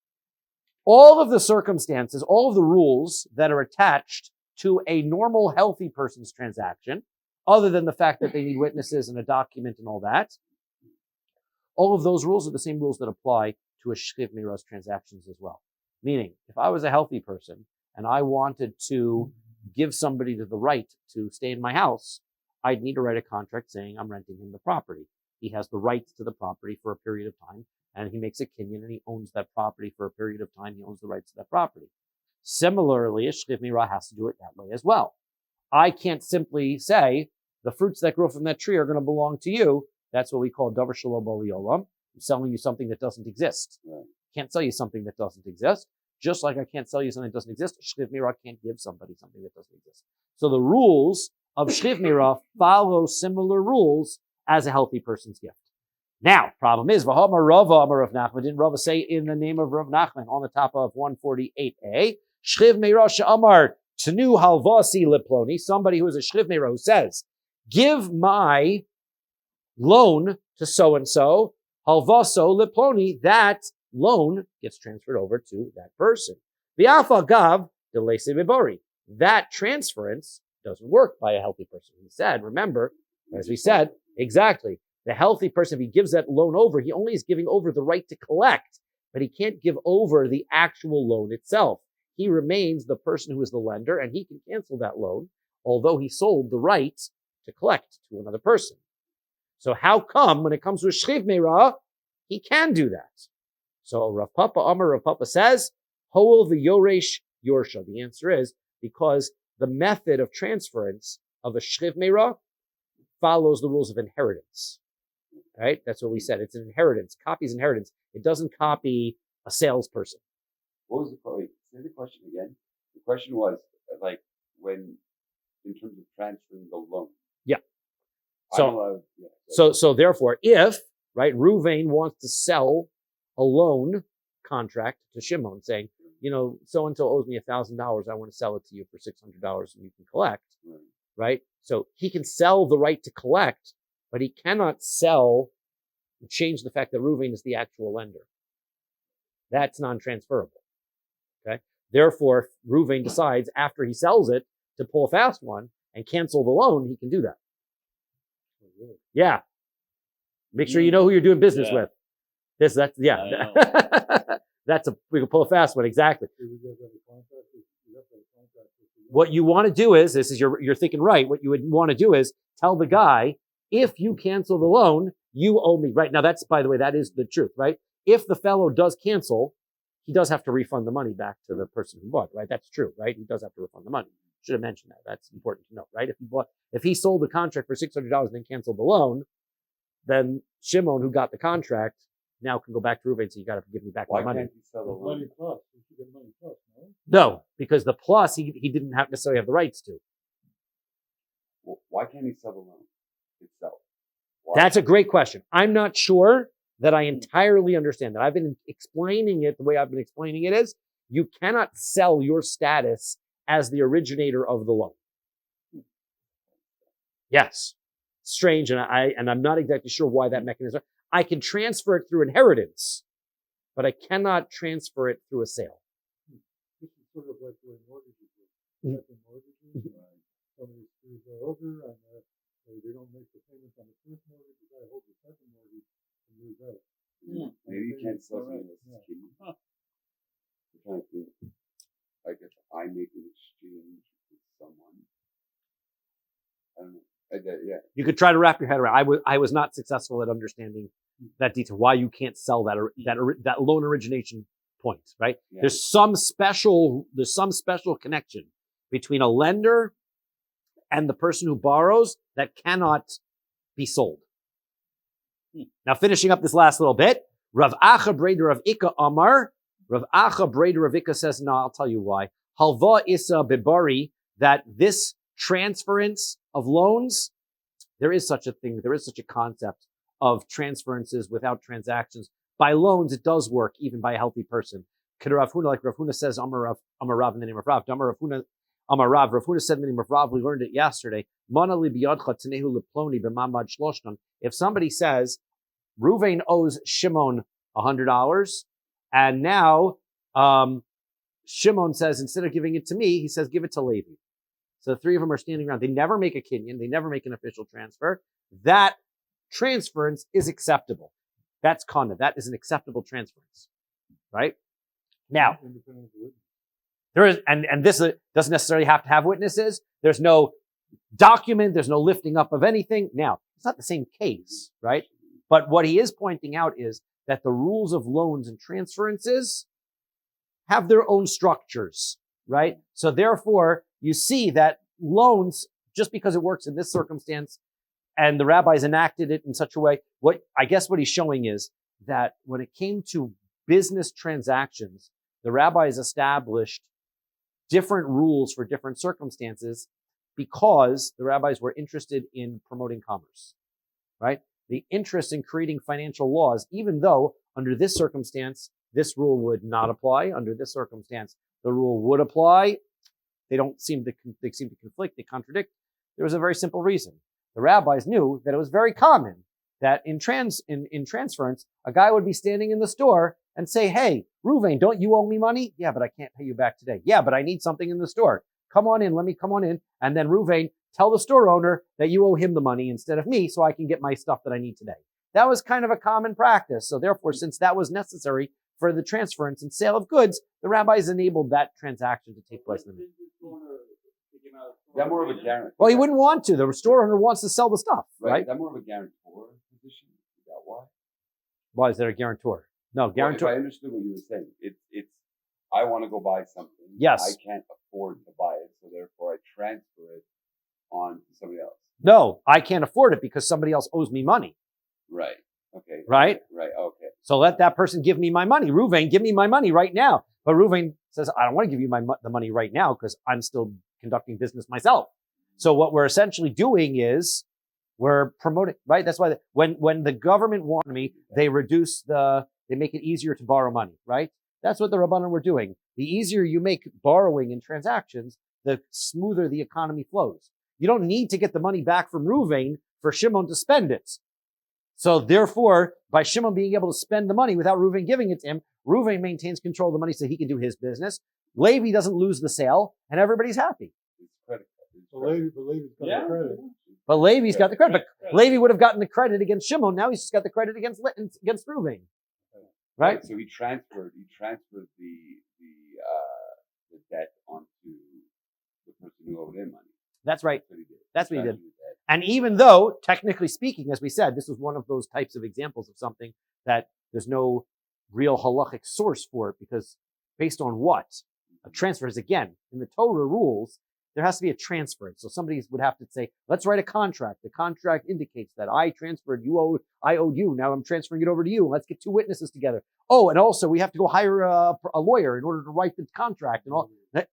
All of the circumstances, all of the rules that are attached to a normal, healthy person's transaction, other than the fact that they need witnesses and a document and all that, all of those rules are the same rules that apply to a shchiv meira's transactions as well. Meaning, if I was a healthy person and I wanted to give somebody the right to stay in my house, I'd need to write a contract saying I'm renting him the property. He has the rights to the property for a period of time, and he makes a kinyan and he owns that property for a period of time. He owns the rights to that property. Similarly, a shchiv mirah has to do it that way as well. I can't simply say the fruits that grow from that tree are going to belong to you. That's what we call davar shelo bo liolam. I'm selling you something that doesn't exist. Right. Can't sell you something that doesn't exist. Just like I can't sell you something that doesn't exist, shchiv mirah can't give somebody something that doesn't exist. So the rules of shchiv mirah follow similar rules as a healthy person's gift. Now, problem is, V'hamar Rava Amar Rav Nachman. Didn't Rava say in the name of Rav Nachman on the top of 148a, shchiv mirah she'amar tenu halvasi leploni, somebody who is a shchiv mirah who says, give my loan to so-and-so, halvaso leploni, that loan gets transferred over to that person. V'afa gav delese bibori. That transference doesn't work by a healthy person. He said, remember, as we said, exactly, the healthy person, if he gives that loan over, he only is giving over the right to collect, but he can't give over the actual loan itself. He remains the person who is the lender, and he can cancel that loan, although he sold the right to collect to another person. So how come, when it comes to a shchiv mirah, he can do that? So Rav Papa Amar, Rav Papa says, Hoel v'yoresh yorsha. The answer is because the method of transference of a shchiv mirah follows the rules of inheritance. Right? That's what we said. It's an inheritance. Copies inheritance. It doesn't copy a salesperson. What was the question? Say the question again. The question was like when, in terms of transferring the loan. Yeah. So So therefore, if right, Ruvain wants to sell a loan contract to Shimon, saying, so and so owes me $1,000. I want to sell it to you for $600, and you can collect. Right? So he can sell the right to collect, but he cannot change the fact that Ruvain is the actual lender. That's non-transferable. Okay. Therefore, if Ruvain decides after he sells it to pull a fast one and cancel the loan, he can do that. Yeah. Make sure you know who you're doing business with. We can pull a fast one, exactly. What you want to do is, you're thinking right, what you would want to do is tell the guy, if you cancel the loan, you owe me. Right now, that's, by the way, that is the truth, right? If the fellow does cancel, he does have to refund the money back to the person who bought, right? That's true, right? He does have to refund the money. Should have mentioned that. That's important to know, right? If he sold the contract for $600 and then canceled the loan, then Shimon, who got the contract, now can go back to Reuven and say, you got to give me back my money. Why can't he sell the loan? Money plus. You should get money plus, no? No, because the plus, he didn't necessarily have the rights to. Well, why can't he sell the loan itself? Why? That's a great question. I'm not sure that I entirely understand that. I've been explaining it the way I've been explaining it is, you cannot sell your status as the originator of the loan. Yes. Strange, and I'm not exactly sure why that mechanism. I can transfer it through inheritance, but I cannot transfer it through a sale. This is sort of like where mortgages are. Second mortgages, somebody screws over and they don't make the payments on the first mortgage, the guy holds the second mortgage and moves out. Maybe you can't sell something that's key. I'm trying to think. Like if I make an exchange with someone, I don't know. You could try to wrap your head around. I was not successful at understanding that detail. Why you can't sell that loan origination point, right? Yeah. There's some special connection between a lender and the person who borrows that cannot be sold. Now, finishing up this last little bit, Rav Acha Breder of Ika Amar. Rav Acha Breder of Ika says, no, I'll tell you why. Halva Isa Bibari, that this transference of loans, there is such a thing, there is such a concept of transferences without transactions. By loans, it does work, even by a healthy person. Rav Huna, like Rav Huna says, Amar Rav in the name of Rav. Amar Rav Huna said in the name of Rav, we learned it yesterday. If somebody says, Ruvain owes Shimon $100, and now Shimon says, instead of giving it to me, he says, give it to Levi. So the three of them are standing around. They never make a kinyan. They never make an official transfer. That transference is acceptable. That's kana. That is an acceptable transference, right? Now, there is, and this doesn't necessarily have to have witnesses. There's no document. There's no lifting up of anything. Now, it's not the same case, right? But what he is pointing out is that the rules of loans and transferences have their own structures, right? So therefore, you see that loans, just because it works in this circumstance, and the rabbis enacted it in such a way, what he's showing is that when it came to business transactions, the rabbis established different rules for different circumstances because the rabbis were interested in promoting commerce, right? The interest in creating financial laws, even though under this circumstance, this rule would not apply. Under this circumstance, the rule would apply. They seem to conflict, they contradict. There was a very simple reason. The rabbis knew that it was very common that in transference, a guy would be standing in the store and say, hey, Reuven, don't you owe me money? Yeah, but I can't pay you back today. Yeah, but I need something in the store. Come on in, let me come on in. And then Reuven, tell the store owner that you owe him the money instead of me so I can get my stuff that I need today. That was kind of a common practice. So therefore, since that was necessary for the transference and sale of goods, the rabbis enabled that transaction to take place. Is that more of a guarantee? Well, he wouldn't want to. The store owner wants to sell the stuff, right? Is that more of a guarantor position? Is that why? Why is there a guarantor? No, guarantor. Well, if I understood what you were saying, it's I want to go buy something. Yes. I can't afford to buy it, so therefore I transfer it on to somebody else. No, I can't afford it because somebody else owes me money. Right. Okay. Right? Right. Okay. So let that person give me my money. Reuven, give me my money right now. But Reuven says, I don't want to give you the money right now because I'm still conducting business myself. So what we're essentially doing is we're promoting, right? That's why when the government wanted me, they make it easier to borrow money, right? That's what the Rabbanan were doing. The easier you make borrowing and transactions, the smoother the economy flows. You don't need to get the money back from Reuven for Shimon to spend it. So therefore, by Shimon being able to spend the money without Reuven giving it to him, Reuven maintains control of the money so he can do his business. Levi doesn't lose the sale, and everybody's happy. So Levi's got the credit. But Levi's got the credit. But Levi would have gotten the credit against Shimon. Now he's just got the credit against Reuven. Right? So he transferred the debt onto the person who owed him money. That's right. That's what he did. Transferred the debt. And even though, technically speaking, as we said, this was one of those types of examples of something that there's no real halachic source for it, because based on what? A transfer is, again, in the Torah rules, there has to be a transfer. So somebody would have to say, let's write a contract. The contract indicates that I transferred, I owed you. Now I'm transferring it over to you. Let's get two witnesses together. Oh, and also we have to go hire a lawyer in order to write the contract and all that.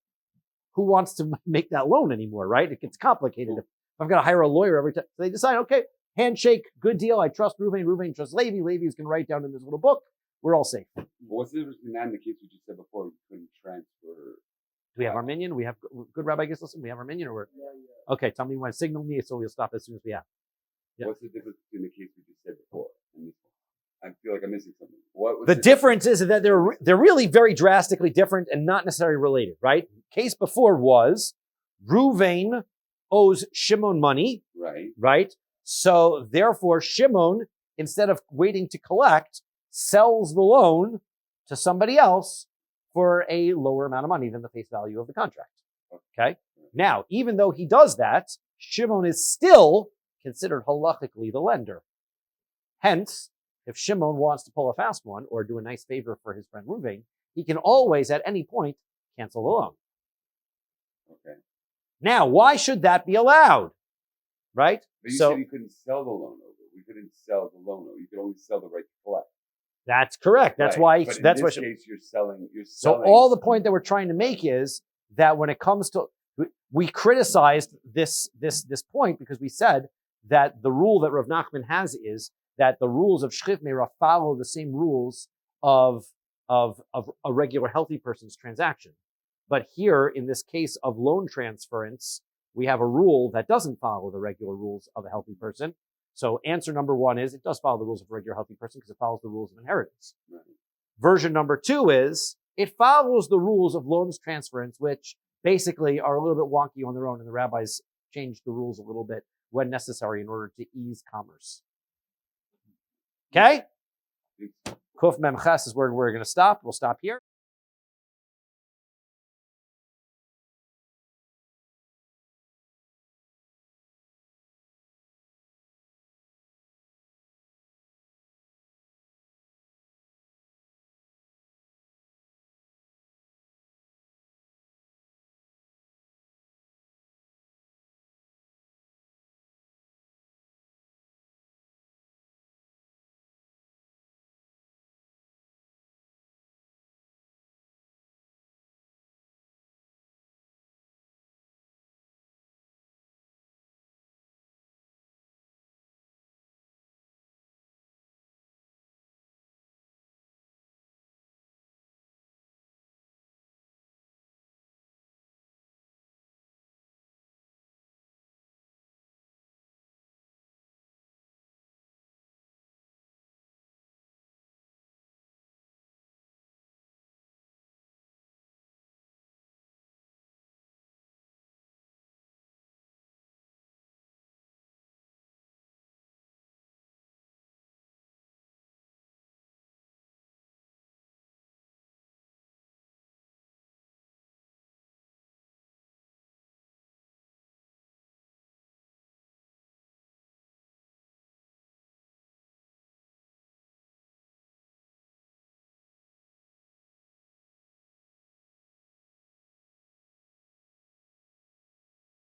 Who wants to make that loan anymore, right? It gets complicated. If I've got to hire a lawyer every time. So they decide, okay, handshake, good deal. I trust Reuven. Reuven trusts Levi. Levi's going to write down in this little book. We're all safe. What's the difference between that and the case we just said before? We couldn't transfer. Do we have our minion? We have good Rabbi Gislason? We have our minion, or we're okay? Tell me when. Signal me so we'll stop as soon as we have. Yeah. What's the difference between the case we just said before and this one? I feel like I'm missing something. What the difference is that they're really very drastically different and not necessarily related, right? Case before was Reuven owes Shimon money, right? So therefore, Shimon, instead of waiting to collect, sells the loan to somebody else for a lower amount of money than the face value of the contract. Okay? Now, even though he does that, Shimon is still considered halachically the lender. Hence, if Shimon wants to pull a fast one or do a nice favor for his friend Reuven, he can always, at any point, cancel the loan. Okay. Now, why should that be allowed? Right? But you said you couldn't sell the loan over. We couldn't sell the loan over. You could only sell the right to collect. That's correct. That's why. But that's in this why. Case, you're selling. So all the point that we're trying to make is that when it comes to, we criticized this point because we said that the rule that Rav Nachman has is that the rules of Shchit Meirah follow the same rules of a regular healthy person's transaction. But here, in this case of loan transference, we have a rule that doesn't follow the regular rules of a healthy person. So answer number one is it does follow the rules of a regular healthy person because it follows the rules of inheritance. Right. Version number two is it follows the rules of loans transference, which basically are a little bit wonky on their own, and the rabbis changed the rules a little bit when necessary in order to ease commerce. Okay? Kuf Mem Ches is where we're going to stop. We'll stop here.